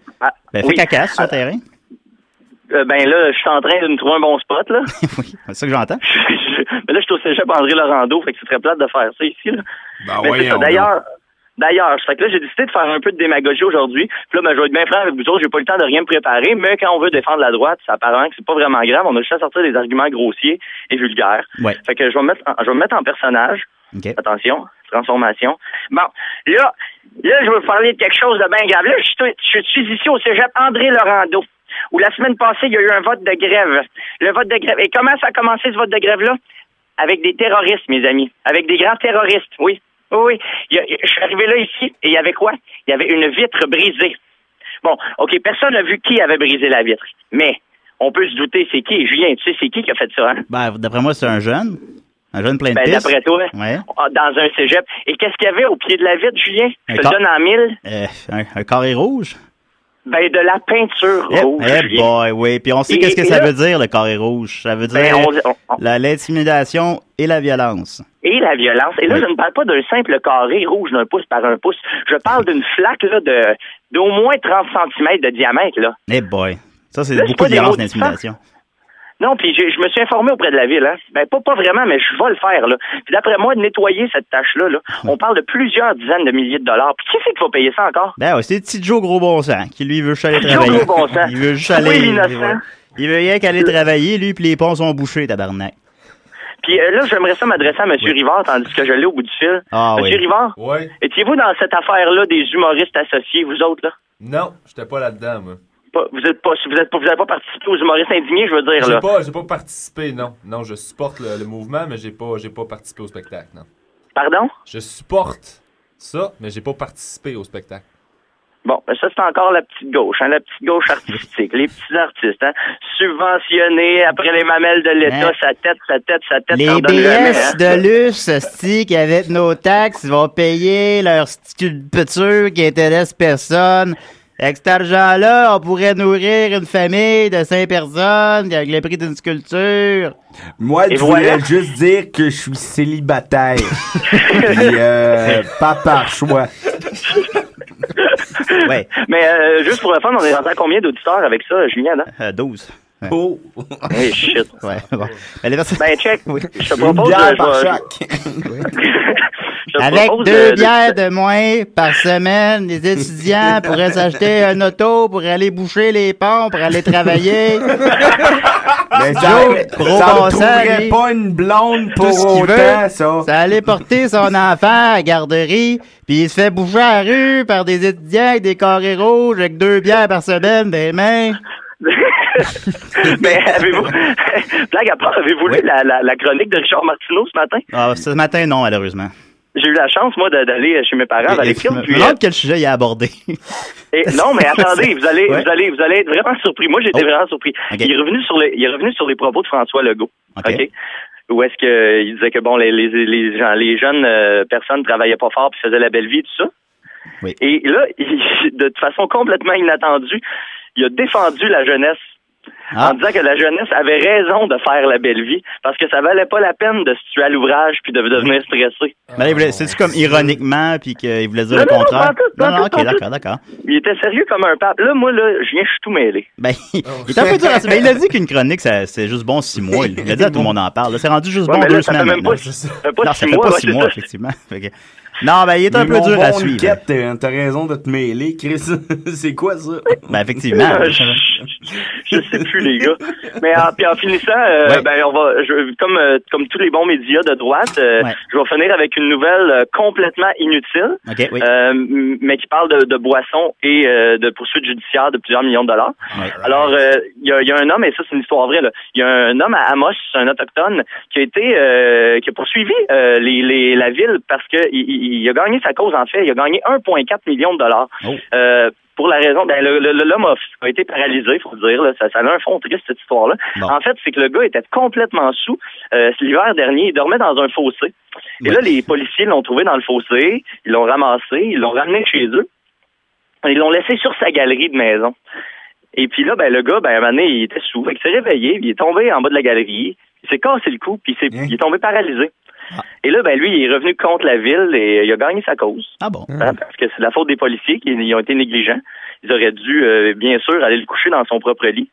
Fais caca sur le terrain. Ben là, je suis en train de me trouver un bon spot, là. Oui, c'est ça que j'entends. Mais là, je suis au cégep André Laurando, fait que c'est très plate de faire ça ici, là. Ben mais c'est ça. D'ailleurs, fait que là, j'ai décidé de faire un peu de démagogie aujourd'hui. Puis là, ben, je vais être bien franc avec vous autres, j'ai pas le temps de rien me préparer, mais quand on veut défendre la droite, ça apparaît que c'est pas vraiment grave. On a juste à sortir des arguments grossiers et vulgaires. Ouais. Fait que je vais me mettre en personnage. Okay. Attention, transformation. Bon, là, je vais vous parler de quelque chose de bien grave. Là, je suis ici au cégep André Laurando, où la semaine passée, il y a eu un vote de grève. Le vote de grève. Et comment ça a commencé, ce vote de grève-là? Avec des terroristes, mes amis. Avec des grands terroristes, oui. Oui. Je suis arrivé là ici, et il y avait quoi? Il y avait une vitre brisée. Bon, OK, personne n'a vu qui avait brisé la vitre. Mais, on peut se douter, c'est qui? Julien, tu sais, c'est qui a fait ça, hein? Ben, d'après moi, c'est un jeune. Un jeune plein de pistes. D'après toi, ouais. Dans un cégep. Et qu'est-ce qu'il y avait au pied de la vitre, Julien? Je te le donne en 1000. Un carré rouge? Ben, de la peinture rouge. Boy, oui. Puis on sait qu'est-ce que ça veut dire, le carré rouge. Ça veut dire l'intimidation et la violence. Et la violence. Et là, je ne parle pas d'un simple carré rouge d'un pouce par un pouce. Je parle d'une flaque là, d'au moins 30 cm de diamètre. Là. Boy. Ça, c'est beaucoup de violence d'intimidation. Non, puis je me suis informé auprès de la ville. Hein. Ben, pas vraiment, mais je vais le faire. Là. Puis d'après moi, de nettoyer cette tâche-là, on parle de plusieurs dizaines de milliers de dollars. Puis qui c'est qu'il va payer ça encore? Ben ouais, c'est petit Joe Gros Bon Sang qui, lui, veut juste aller travailler. Joe Gros Bon Sang. Il veut juste aller... Il veut rien qu'aller travailler, lui, puis les ponts sont bouchés, tabarnak. Puis là, j'aimerais ça m'adresser à M. Rivard, tandis que je l'ai au bout du fil. Ah, M. oui. Rivard, Ouais. étiez-vous dans cette affaire-là des humoristes associés, vous autres, là? Non, j'étais pas là-dedans, moi. Vous avez pas participé aux humoristes indignés, je veux dire, là. J'ai pas participé, non. Non, je supporte le mouvement, mais j'ai pas participé au spectacle, non. Pardon? Je supporte ça, mais j'ai pas participé au spectacle. Bon, ben ça, c'est encore la petite gauche, hein, la petite gauche artistique, les petits artistes, hein, subventionnés après les mamelles de l'État, sa tête, Les ça en donne jamais, hein. BS de luxe, sti, qui avec nos taxes, ils vont payer leur sculpture qui intéresse personne. Avec cet argent-là, on pourrait nourrir une famille de 5 personnes avec le prix d'une sculpture. Moi, je voulais juste dire que je suis célibataire. Puis, pas par choix. Ouais. Mais juste pour le fun, on est rentré à combien d'auditeurs avec ça, Julien? 12. Oh! Hey, shit. Ouais, bon. Ben, check. Oui. Je te propose Avec 2 bières de moins par semaine, les étudiants pourraient s'acheter un auto pour aller boucher les ponts, pour aller travailler. Mais Joe, ça gros me bon trouverait sang, pas une blonde tout ce pour qu'il autant, veut, ça. ça allait porter son enfant à la garderie, puis il se fait bouger à la rue par des étudiants avec des carrés rouges avec 2 bières par semaine des mains. Mais avez-vous, blague à part, avez-vous lu la chronique de Richard Martineau ce matin? Ah, ce matin, non, malheureusement. J'ai eu la chance, moi, d'aller chez mes parents à Valleyfield. Je me demande quel sujet il a abordé. Non, mais attendez, vous allez être vraiment surpris. Moi, j'ai été vraiment surpris. Okay. Il est revenu sur les propos de François Legault. OK? Où est-ce qu'il disait que, bon, les jeunes personnes travaillaient pas fort puis faisaient la belle vie et tout ça. Oui. Et là, de façon complètement inattendue, il a défendu la jeunesse en disant que la jeunesse avait raison de faire la belle vie parce que ça valait pas la peine de se tuer à l'ouvrage puis de devenir stressé. Mais c'est-tu comme ironiquement puis qu'il voulait dire le contraire? Non, ok, d'accord. Il était sérieux comme un pape. Là, moi, je suis tout mêlé. Ben, il est un peu dur à se... Mais il a dit qu'une chronique, c'est juste bon 6 mois. Il a dit à tout le monde en parle. Là, c'est rendu juste bon 2 semaines. Même pas 6 mois, effectivement. Non, ben, il est un peu dur à suivre. T'as raison de te mêler, Chris. C'est quoi ça? Ben, effectivement. Je sais plus, les gars. Mais en finissant, ben, comme tous les bons médias de droite, je vais finir avec une nouvelle complètement inutile, mais qui parle de boissons et de poursuites judiciaires de plusieurs millions de dollars. Alors, il y a un homme, et ça, c'est une histoire vraie, là. Il y a un homme à Amos, un autochtone, qui a poursuivi la ville parce que il a gagné sa cause, en fait. Il a gagné 1,4 million de dollars. Pour la raison, ben l'homme a été paralysé, il faut dire. Là, ça a un fond triste, cette histoire-là. Bon. En fait, c'est que le gars était complètement sous. L'hiver dernier, il dormait dans un fossé. Et là, les policiers l'ont trouvé dans le fossé, ils l'ont ramassé, ils l'ont ramené chez eux. Ils l'ont laissé sur sa galerie de maison. Et puis là, ben le gars, ben à un moment donné, il était sous. Il s'est réveillé, il est tombé en bas de la galerie, il s'est cassé le cou, puis il est tombé paralysé. Et là, ben lui, il est revenu contre la ville et il a gagné sa cause. Ah bon? Parce que c'est la faute des policiers qui ont été négligents. Ils auraient dû, bien sûr, aller le coucher dans son propre lit.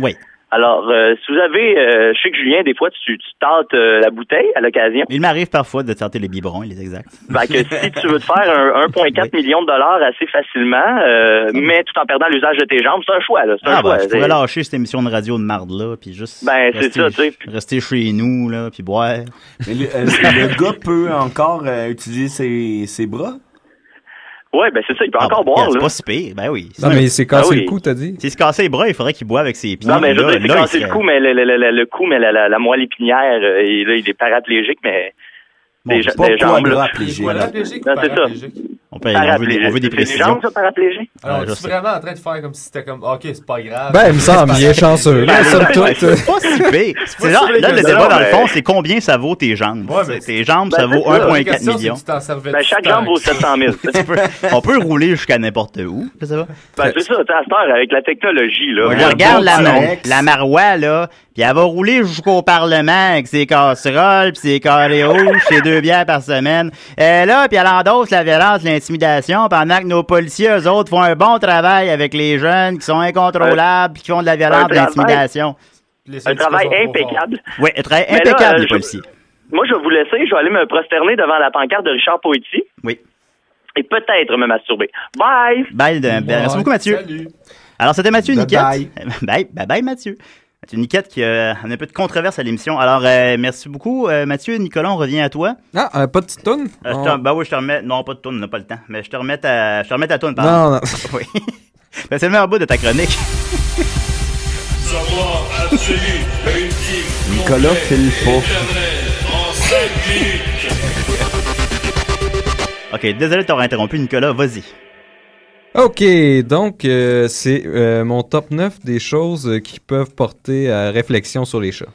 Oui. Alors, si vous avez... je sais que Julien, des fois, tu tâtes la bouteille à l'occasion. Il m'arrive parfois de tâter les biberons, il est exact. Ben, que si tu veux te faire 1,4 million de dollars assez facilement, mais tout en perdant l'usage de tes jambes, c'est un choix, là. C'est un choix. Je pourrais lâcher cette émission de radio de marde-là, puis juste... Ben, c'est ça, tu sais. Rester chez nous, là, puis boire. Mais le gars peut encore utiliser ses bras? Ouais, ben c'est ça, il peut encore boire, là. C'est pas si pire, ben oui. Non, mais il s'est cassé le cou, t'as dit? S'il se cassait les bras, il faudrait qu'il boive avec ses pieds. Non, mais je veux dire, il s'est cassé le cou, mais le cou, mais la moelle épinière, et là, il est paraplégique, mais... Des jambes, là. Paraplégique ou c'est ça. On veut des précisions. Les jambes, ça, paraplégique? Alors, tu es vraiment en train de faire comme si c'était comme, OK, c'est pas grave. Ben, il me semble bien chanceux, là, somme toute. C'est pas si pire. Là, le débat, dans le fond, c'est combien ça vaut tes jambes. Tes jambes, ça vaut 1,4 million. Ben, chaque jambe vaut 700 000. On peut rouler jusqu'à n'importe où, je sais pas. Ben, c'est ça, à cette heure, avec la technologie, là. Je regarde la Marois, là, puis elle va rouler jusqu'au Parlement avec ses casseroles, puis ses carrés rouges, ses 2 bières par semaine. Là, puis elle endosse la violence, l'intimidation, pendant que nos policiers, eux autres, font un bon travail avec les jeunes qui sont incontrôlables, puis qui font de la violence, de l'intimidation. Un travail impeccable. Oui, un travail impeccable, les policiers. Moi, je vais vous laisser. Je vais aller me prosterner devant la pancarte de Richard Poitiers. Oui. Et peut-être me masturber. Bye! Bye, merci beaucoup, Mathieu. Salut. Alors, c'était Mathieu Niquette. Bye. Bye, Mathieu. C'est une niquette qui a un peu de controverse à l'émission. Alors, merci beaucoup, Mathieu. Nicolas, on revient à toi. Ah, pas de petite toune? Ben oui, je te remets... Non, pas de toune, on n'a pas le temps. Mais je te remets ta toune, par Non. Oui. Ben, c'est le meilleur bout de ta chronique. Savoir absolu, ultime, Nicolas file pas. en 5 minutes. OK, désolé de t'avoir interrompu, Nicolas. Vas-y. OK, donc c'est mon top 9 des choses qui peuvent porter à réflexion sur les chats.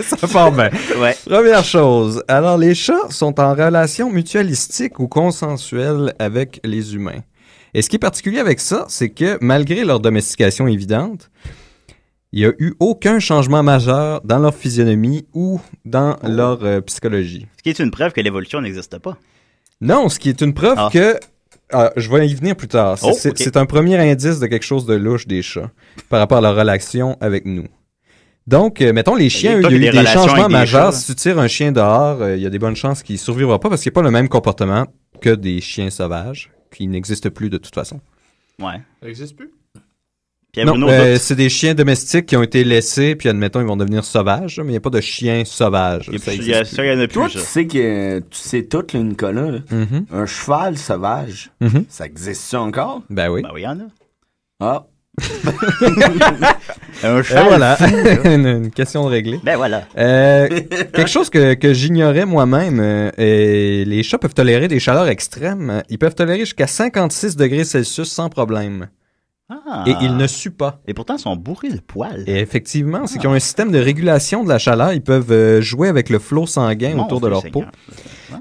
Ça part bien. Ouais. Première chose, alors les chats sont en relation mutualistique ou consensuelle avec les humains. Et ce qui est particulier avec ça, c'est que malgré leur domestication évidente, il n'y a eu aucun changement majeur dans leur physionomie ou dans leur psychologie. Ce qui est une preuve que l'évolution n'existe pas. Non, ce qui est une preuve que... je vais y venir plus tard. C'est un premier indice de quelque chose de louche des chats par rapport à leur relation avec nous. Donc, mettons, les chiens, il y a eu des changements majeurs. Si tu tires un chien dehors, il y a des bonnes chances qu'il ne survivra pas parce qu'il n'y a pas le même comportement que des chiens sauvages qui n'existent plus de toute façon. Ouais. Ça n'existe plus? Non, c'est des chiens domestiques qui ont été laissés, puis admettons, ils vont devenir sauvages, mais il n'y a pas de chiens sauvages. Toi, tu sais tout, là, Nicolas. Là. Un cheval sauvage, ça existe ça encore? Ben oui. Ben oui, il y en a. Ah. Un cheval. Voilà, une question de régler. Ben voilà. Quelque chose que j'ignorais moi-même, les chats peuvent tolérer des chaleurs extrêmes. Ils peuvent tolérer jusqu'à 56 degrés Celsius sans problème. Ah. Et ils ne suent pas. Et pourtant, ils sont bourrés de poils. Et effectivement, c'est qu'ils ont un système de régulation de la chaleur. Ils peuvent jouer avec le flot sanguin autour de leur peau.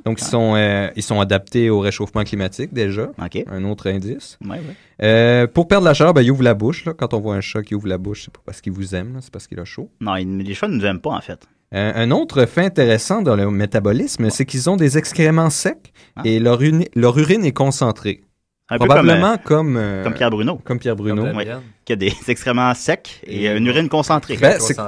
Donc, ils sont adaptés au réchauffement climatique déjà. Okay. Un autre indice. Ouais. Pour perdre la chaleur, il ouvre la bouche. Là. Quand on voit un chat qui ouvre la bouche, c'est pas parce qu'il vous aime, là, c'est parce qu'il a chaud. Non, les chats ne nous aiment pas, en fait. Un autre fait intéressant dans le métabolisme, c'est qu'ils ont des excréments secs et leur urine est concentrée. Un Probablement peu comme Pierre Bruno. Comme Pierre Bruno. Oui. Qui a des excréments secs et une urine concentrée.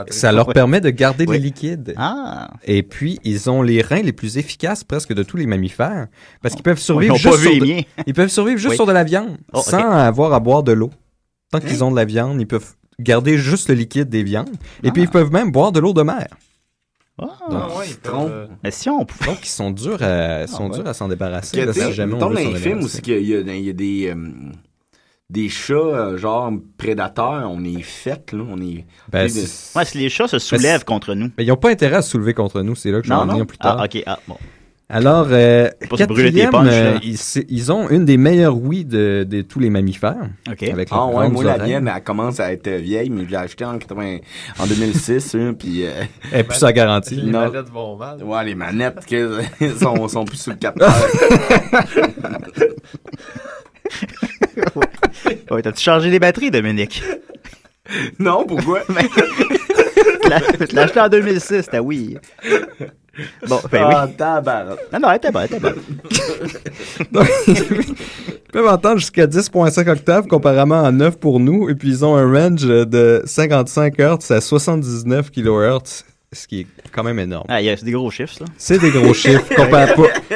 Ça leur permet de garder les liquides. Ah. Et puis, ils ont les reins les plus efficaces presque de tous les mammifères parce qu'ils peuvent survivre ils peuvent survivre juste sur de la viande sans avoir à boire de l'eau. Tant qu'ils ont de la viande, ils peuvent garder juste le liquide des viandes. Et puis, ils peuvent même boire de l'eau de mer. Mais si on pouvait... Donc, ils sont durs à s'en débarrasser. Là, si jamais dans les films aussi, il y a des chats, genre prédateurs, on est fait, là. On est. Si les chats se soulèvent contre nous. Mais ils n'ont pas intérêt à se soulever contre nous, c'est là que je vais en venir plus tard. Ah, ok, bon. Alors, quatrième, punches, ils ont une des meilleures ouïes de tous les mammifères. OK. Avec moi, la mienne, elle commence à être vieille, mais je l'ai achetée en 2006, puis... Elle est plus à garantie. Les manettes vont mal. Ouais, les manettes sont plus sur le capteur. T'as-tu changé les batteries, Dominique? Non, pourquoi? Tu l'as acheté en 2006, ta Wii. Bon, oui. Tabarnak. Non, elle était bonne. Donc, ils peuvent entendre jusqu'à 10.5 octaves comparément à 9 pour nous, et puis ils ont un range de 55 Hz à 79 kHz, ce qui est quand même énorme. C'est des gros chiffres, ça. C'est des gros chiffres.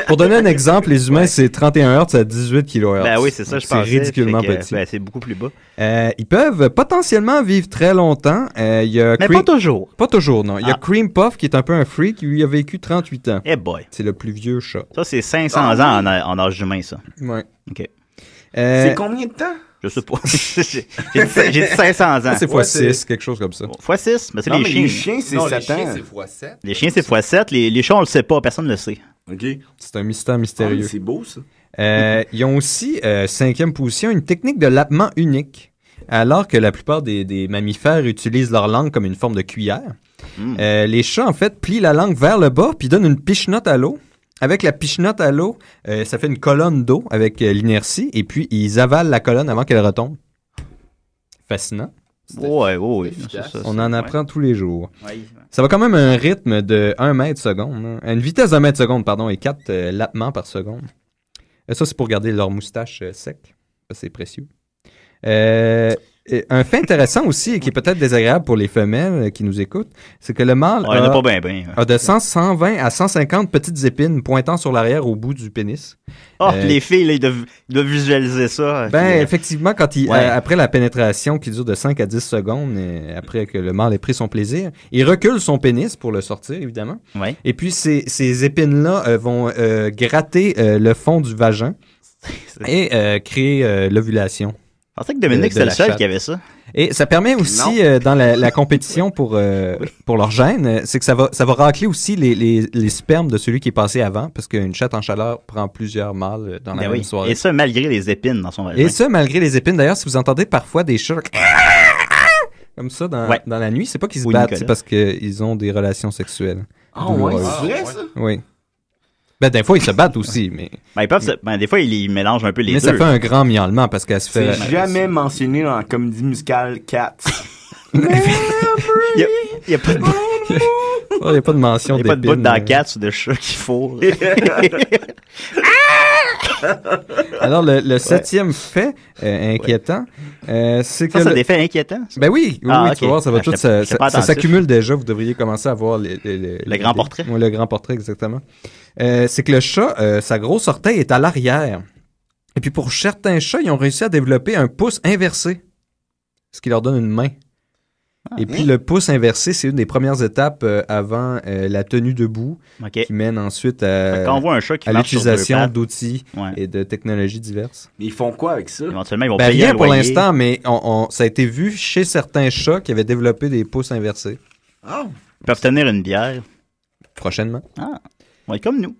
Pour donner un exemple, les humains, c'est 31 Hz à 18 kHz. Ben oui, c'est ça, je pense. C'est ridiculement petit. C'est beaucoup plus bas. Ils peuvent potentiellement vivre très longtemps. Mais pas toujours. Pas toujours, non. Il y a Cream Puff, qui est un peu un freak, qui lui a vécu 38 ans. Eh boy. C'est le plus vieux chat. Ça, c'est 500 ans en âge humain, ça. Ouais. OK. C'est combien de temps? Je sais pas. J'ai dit 500 ans. C'est x6, quelque chose comme ça. x6? Mais c'est les chiens. Les chiens, c'est 7 ans. Les chiens, c'est x7. Les chiens, c'est x7. Les chats, on le sait pas. Personne ne le sait. OK. C'est un mystère mystérieux. C'est beau, ça. Ils ont aussi, 5e position, une technique de lappement unique. Alors que la plupart des mammifères utilisent leur langue comme une forme de cuillère. Les chats, en fait, plient la langue vers le bas puis donnent une pichenote à l'eau. Avec la pichenote à l'eau, ça fait une colonne d'eau avec l'inertie, et puis ils avalent la colonne avant qu'elle retombe. Fascinant. Oui. On en apprend tous les jours. Oui. Ça va quand même à un rythme de 1 mètre seconde. Hein. À une vitesse de 1 mètre seconde, pardon, et 4 lappements par seconde. Et ça, c'est pour garder leur moustache sec. Ça, c'est précieux. Et un fait intéressant aussi, et qui est peut-être désagréable pour les femelles qui nous écoutent, c'est que le mâle Ouais, il y en a pas bien. a de 120 à 150 petites épines pointant sur l'arrière au bout du pénis. Les filles, là, ils doivent visualiser ça. Effectivement, quand après la pénétration qui dure de 5 à 10 secondes, après que le mâle ait pris son plaisir, il recule son pénis pour le sortir, évidemment. Ouais. Et puis, ces épines-là vont gratter le fond du vagin et créer l'ovulation. Je pensais que Dominique, c'est le seul qui avait ça. Et ça permet aussi, dans la compétition pour leur gène, c'est que ça va racler aussi les spermes de celui qui est passé avant, parce qu'une chatte en chaleur prend plusieurs mâles dans la même soirée. Et ça, malgré les épines dans son vagin. Et ça, malgré les épines. D'ailleurs, si vous entendez parfois des chats comme ça dans la nuit, c'est pas qu'ils se battent, c'est parce qu'ils ont des relations sexuelles. Ah ouais, c'est vrai ça? Oui. Ben, des fois, ils se battent aussi, mais... des fois, ils mélangent un peu les deux. Mais ça fait un grand miaulement, parce qu'elle se fait... C'est jamais mentionné dans la comédie musicale Cats. Il n'y a pas de... Il n'y a pas de mention d'épines. Il n'y a pas de bout dans Cats ou de chat qu'il faut. Alors, le 7e fait inquiétant, c'est que... Ça, c'est des faits inquiétants? Ben oui, tu vas voir, ça va tout... Ça s'accumule déjà, vous devriez commencer à voir le grand portrait. Oui, le grand portrait, exactement. C'est que le chat, sa grosse orteil est à l'arrière. Et puis pour certains chats, ils ont réussi à développer un pouce inversé, ce qui leur donne une main. Et puis le pouce inversé, c'est une des premières étapes avant la tenue debout, qui mène ensuite à l'utilisation d'outils et de technologies diverses. Mais ils font quoi avec ça? Éventuellement, ils vont payer rien pour l'instant, mais ça a été vu chez certains chats qui avaient développé des pouces inversés. Ils peuvent tenir une bière. Prochainement. Ouais, comme nous.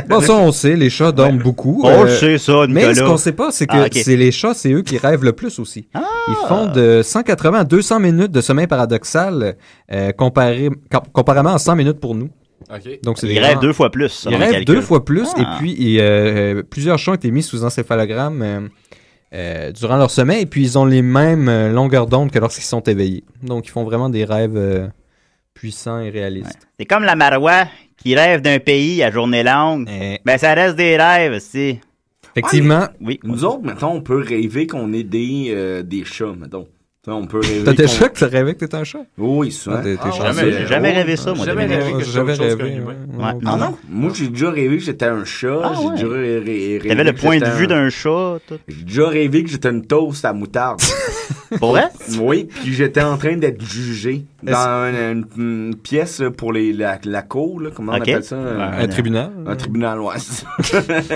Bon, ça, on sait, les chats dorment beaucoup. On sait ça, Nicolas. Mais ce qu'on sait pas, c'est que c'est les chats, c'est eux qui rêvent le plus aussi. Ils font de 180 à 200 minutes de sommeil paradoxal, comparément à 100 minutes pour nous. Donc, ils rêvent 2 fois plus. Ils rêvent 2 fois plus, et puis plusieurs chats ont été mis sous encéphalogramme durant leur sommeil, et puis ils ont les mêmes longueurs d'onde que lorsqu'ils sont éveillés. Donc, ils font vraiment des rêves puissants et réalistes. C'est comme la marois qui rêve d'un pays à journée longue. Ben, ça reste des rêves aussi. Effectivement. Oui. Nous autres, mettons, on peut rêver qu'on est des chats, mettons. On peut rêver. T'as des chats que tu rêvé que t'étais un chat? Oui, ça. J'ai jamais rêvé ça, moi. Jamais rêvé que j'étais autre chose qu'un humain. Non. Moi, j'ai déjà rêvé que j'étais un chat. J'ai déjà rêvé. T'avais le point de vue d'un chat, toi? J'ai déjà rêvé que j'étais une toast à moutarde. Pour vrai? Oui, puis j'étais en train d'être jugé dans une pièce pour la cour, là, comment on appelle ça? Un tribunal? Un tribunal, ouais.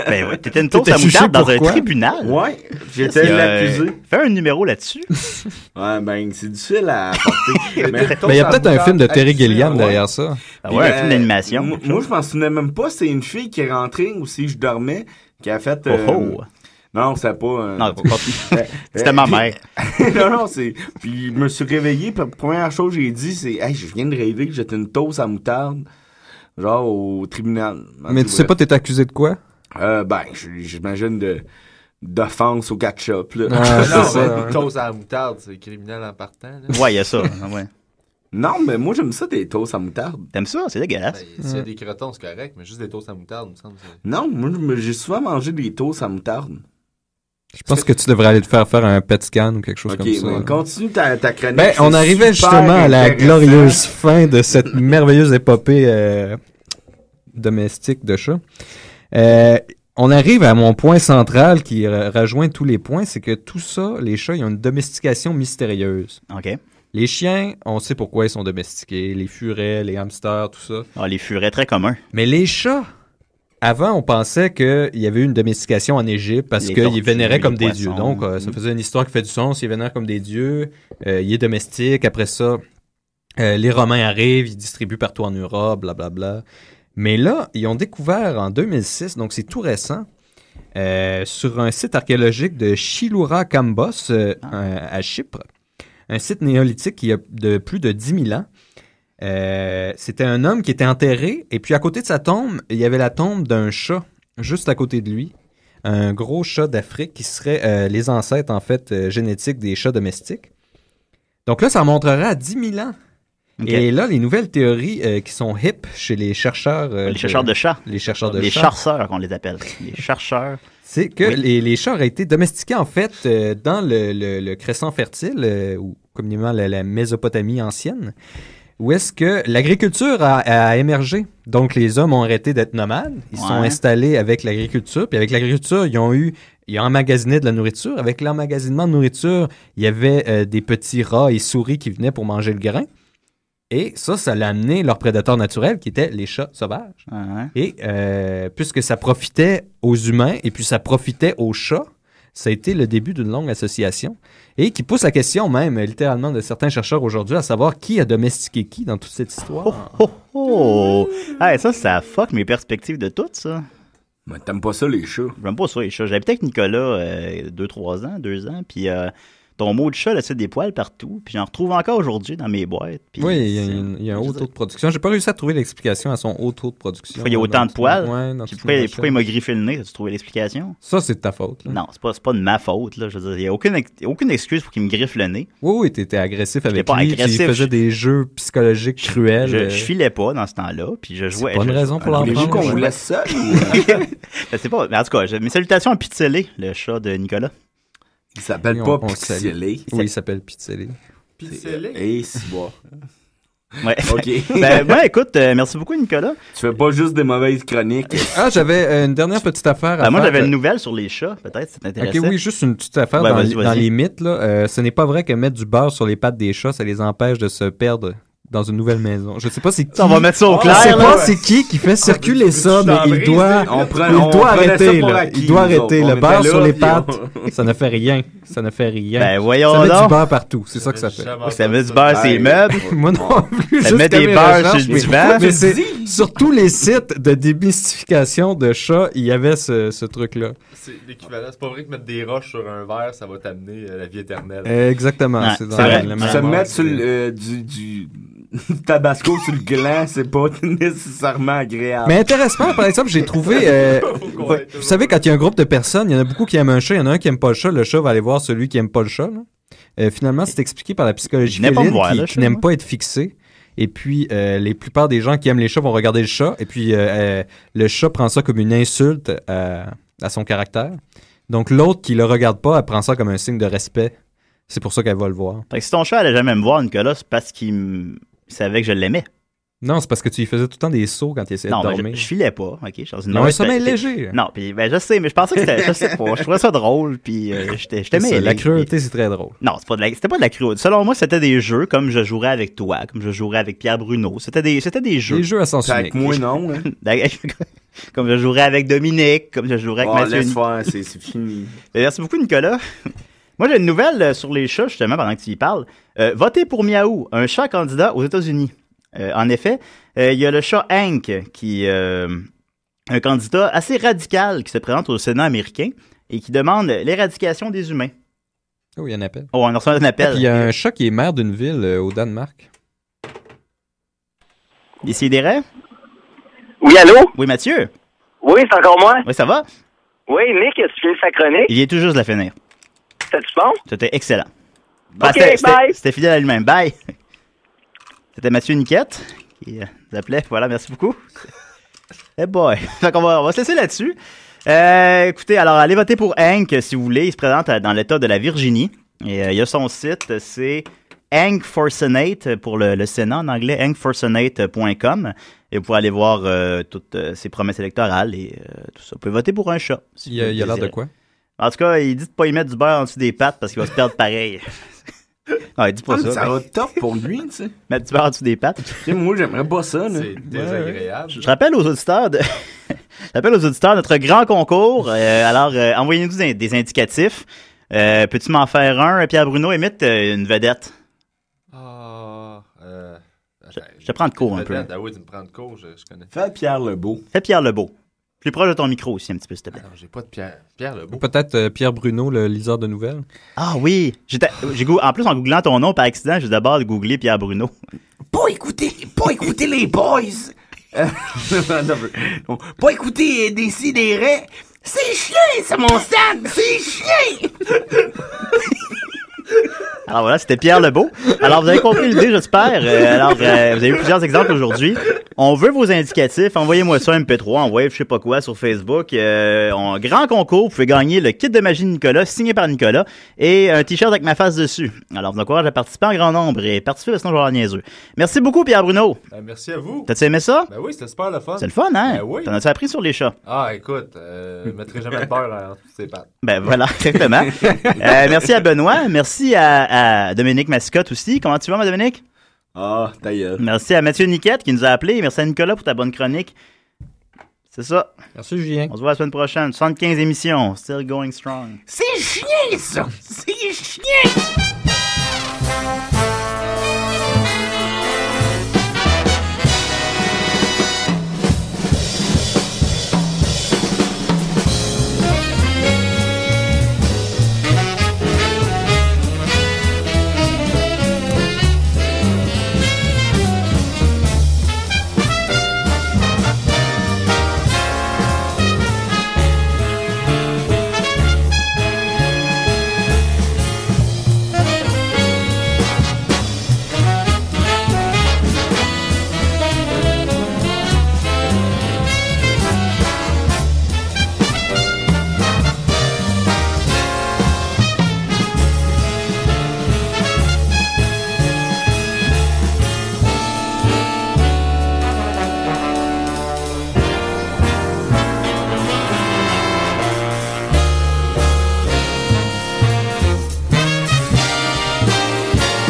Ben ouais, t'étais une toast à moutarde dans un tribunal? Ouais, j'étais l'accusé. Fais un numéro là-dessus. Ouais, ben, c'est difficile à porter. Mais il y a peut-être un film de Terry Gilliam derrière ça. Ouais, un film d'animation. Moi, je m'en souvenais même pas. C'est une fille qui est rentrée aussi, je dormais, qui a fait... Non, c'est pas... Non, c'était ma mère. non, c'est... Puis je me suis réveillé, puis la première chose que j'ai dit, c'est « Hey, je viens de rêver que j'étais une toast à moutarde, genre au tribunal. » Mais tu sais pas, t'es accusé de quoi? Ben, j'imagine d'offense au ketchup, là. Non, ça, une toast à la moutarde, c'est criminel en partant, là. Ouais, il y a ça, ouais. Non, mais moi, j'aime ça, des toasts à moutarde. T'aimes ça? C'est dégueulasse. Ben, s'il y a des crotons, c'est correct, mais juste des toasts à moutarde, me semble. Non, moi, j'ai souvent mangé des toasts à moutarde. Je pense que tu devrais aller te faire un pet scan ou quelque chose comme ça. Ok, continue ta chronique. Ben, on arrivait justement à la glorieuse fin de cette merveilleuse épopée domestique de chat. On arrive à mon point central qui rejoint tous les points, c'est que tout ça, les chats, ils ont une domestication mystérieuse. OK. Les chiens, on sait pourquoi ils sont domestiqués. Les furets, les hamsters, tout ça. Ah, les furets, très communs. Mais les chats, avant, on pensait qu'il y avait eu une domestication en Égypte parce qu'ils vénéraient comme des dieux. Donc, ça faisait une histoire qui fait du sens. Ils vénèrent comme des dieux. Il est domestique. Après ça, les Romains arrivent, ils distribuent partout en Europe, blablabla. Mais là, ils ont découvert en 2006, donc c'est tout récent, sur un site archéologique de Chiloura Kambos à Chypre, un site néolithique qui a de plus de 10 000 ans. C'était un homme qui était enterré, et puis à côté de sa tombe, il y avait la tombe d'un chat, juste à côté de lui. Un gros chat d'Afrique qui serait les ancêtres, en fait, génétiques des chats domestiques. Donc là, ça remonterait à 10 000 ans. Ok. Et là, les nouvelles théories qui sont hip chez les chercheurs... Les chercheurs de chats. Les chercheurs de Les chats. chasseurs, qu'on les appelle. Les chercheurs. C'est que Oui. les chats auraient été domestiqués, en fait, dans le Crescent fertile, ou communément la Mésopotamie ancienne, où est-ce que l'agriculture a émergé. Donc, les hommes ont arrêté d'être nomades. Ils se sont installés avec l'agriculture. Puis avec l'agriculture, ils ont emmagasiné de la nourriture. Avec l'emmagasinement de nourriture, il y avait des petits rats et souris qui venaient pour manger le grain. Et ça l'a amené leur prédateur naturel, qui était les chats sauvages. Et puisque ça profitait aux humains et puis ça profitait aux chats, ça a été le début d'une longue association et qui pousse la question même, littéralement, de certains chercheurs aujourd'hui à savoir qui a domestiqué qui dans toute cette histoire. Hey, ça fuck mes perspectives de tout, ça. Mais t'aimes pas ça, les chats? J'aime pas ça, les chats. J'habitais avec Nicolas 2 ans, puis ton mot de chat laissait des poils partout, puis j'en retrouve encore aujourd'hui dans mes boîtes. Puis oui, il y a un haut taux de production. J'ai pas réussi à trouver l'explication à son haut taux de production. Pourquoi il y a autant de poils? Puis pourquoi il m'a griffé le nez? As-tu trouvé l'explication? Ça, c'est de ta faute. Là. Non, c'est pas de ma faute. Là. Je veux dire, il n'y a aucune excuse pour qu'il me griffe le nez. Oui, t'étais agressif avec pas lui. agressif. Il faisait des jeux psychologiques cruels. Je filais pas dans ce temps-là, puis je jouais. C'est pas une raison pour l'entendre. Voulez-vous qu'on vous laisse seul? Je sais pas. Mais en tout cas, mes salutations à Pizzellé, le chat de Nicolas. Il s'appelle pas Pizzellé. Oui, il s'appelle Pizzellé. Pizzellé? Et c'est bon. Ouais. OK. Ben, écoute, merci beaucoup, Nicolas. Tu fais pas juste des mauvaises chroniques. Ah, j'avais une dernière petite affaire à faire. Moi, j'avais une nouvelle sur les chats, peut-être, ça t'intéressait. OK, oui, juste une petite affaire vas-y. dans les mythes. Là. Ce n'est pas vrai que mettre du beurre sur les pattes des chats, ça les empêche de se perdre dans une nouvelle maison. Je sais pas c'est qui. On va mettre ça au clair. Je sais pas c'est qui fait circuler ça, mais il doit arrêter. Il doit arrêter. Le beurre sur les pattes, ça ne fait rien. Ça ne fait rien. Ben voyons ça met donc. du beurre partout. C'est ça que ça fait. Ça met du beurre sur les meubles. Moi non plus. Ça met des beurres sur le divan. Mais c'est sur tous les sites de démystification de chats, il y avait ce truc-là. C'est l'équivalent. C'est pas vrai que mettre des roches sur un verre, ça va t'amener à la vie éternelle. Exactement. Ouais, c'est vrai. Se mettre sur du tabasco sur le gland, c'est pas nécessairement agréable. Mais intéressant, par exemple, j'ai trouvé... vous savez, quand il y a un groupe de personnes, il y en a beaucoup qui aiment un chat, il y en a un qui aime pas le chat va aller voir celui qui aime pas le chat. Finalement, c'est expliqué par la psychologie féline qui n'aime pas être fixé. Et puis, les plupart des gens qui aiment les chats vont regarder le chat. Et puis, le chat prend ça comme une insulte à son caractère. Donc, l'autre qui le regarde pas, elle prend ça comme un signe de respect. C'est pour ça qu'elle va le voir. Fait que si ton chat allait jamais me voir, Nicolas, c'est parce qu'il savait que je l'aimais. Non, c'est parce que tu lui faisais tout le temps des sauts quand il essayait de dormir. Non, je filais pas, ok? Je suis dans une un sommeil léger. Non, puis ben, je sais, mais je pensais que c'était... Je sais pas, je trouvais ça drôle, puis je t'aimais. La cruauté, c'est très drôle. Non, c'était pas de la cruauté. Selon moi, c'était des jeux, comme je jouerais avec toi, comme je jouerais avec Pierre Bruno. C'était des jeux. Des jeux à sens unique. Avec moi, non. Comme je jouerais avec Dominique, comme je jouerais avec Mathieu. Laisse faire, c'est fini. Merci beaucoup, Nicolas. Moi, j'ai une nouvelle sur les chats, justement, pendant que tu y parles. Votez pour Miaou, un chat candidat aux États-Unis. En effet, il y a le chat Hank, qui est un candidat assez radical qui se présente au Sénat américain et qui demande l'éradication des humains. Oh, il y a un appel. Oh, on a reçu un appel. Il y a un chat qui est maire d'une ville au Danemark. Décidérez? Oui, allô? Oui, Mathieu? Oui, c'est encore moi? Oui, ça va? Oui, Nick, as-tu fini sa chronique? Il vient tout juste de la finir. C'était-tu bon? C'était excellent. OK, bye! C'était fidèle à lui-même. Bye! C'était Mathieu Niquette qui nous appelait. Voilà, merci beaucoup. Eh boy! Fait qu'on on va se laisser là-dessus. Écoutez, alors allez voter pour Hank si vous voulez. Il se présente dans l'État de la Virginie. Et il y a son site, c'est Hank for Senate pour le Sénat en anglais, hankforsenate.com. Et vous pouvez aller voir toutes ses promesses électorales et tout ça. Vous pouvez voter pour un chat. Si il a l'air de quoi? En tout cas, il dit de pas y mettre du beurre en dessous des pattes parce qu'il va se perdre pareil. Non, il dit pas ça. Ça va top pour lui, tu sais. Mettre du beurre en dessous des pattes. Moi, j'aimerais pas ça. C'est désagréable. Je rappelle aux auditeurs notre grand concours. Alors, envoyez-nous des indicatifs. Peux-tu m'en faire un, Pierre Bruno, imite une vedette? Je te prends de cours un peu. Ah oui, tu me prends de cours, je connais. Fais Pierre Lebeau. Fais Pierre Lebeau. Plus proche de ton micro aussi, un petit peu, s'il te plaît. Non, j'ai pas de Pierre Lebeau. Peut-être Pierre Bruno, le liseur de nouvelles. Ah oui! En plus, en googlant ton nom par accident, j'ai d'abord googlé Pierre Bruno. Pas écouter les boys! Pas écouter Décidérez! C'est chien, c'est mon stade! C'est chien! Alors voilà, c'était Pierre Lebeau. Alors, vous avez compris l'idée, j'espère. Vous avez eu plusieurs exemples aujourd'hui. On veut vos indicatifs. Envoyez-moi ça MP3, envoyez je sais pas quoi sur Facebook. Grand concours, vous pouvez gagner le kit de magie de Nicolas, signé par Nicolas, et un t-shirt avec ma face dessus. Alors, je vous encourage à participer en grand nombre et participer, sinon je vais avoir niaiseux. Merci beaucoup, Pierre Bruno. Merci à vous. T'as-tu aimé ça? Ben oui, c'était super le fun. C'est le fun, hein? Ben oui. T'en as-tu appris sur les chats? Ah, écoute, je mettrai jamais de beurre entre ses pattes. Ben voilà, exactement. Merci à Benoît. Merci à Dominique Mascotte aussi. Comment tu vas, ma Dominique? Ah, ta gueule. Merci à Mathieu Niquette qui nous a appelés. Merci à Nicolas pour ta bonne chronique. C'est ça. Merci, Julien. On se voit la semaine prochaine. 75 émissions. Still going strong. C'est chien, ça! C'est chien!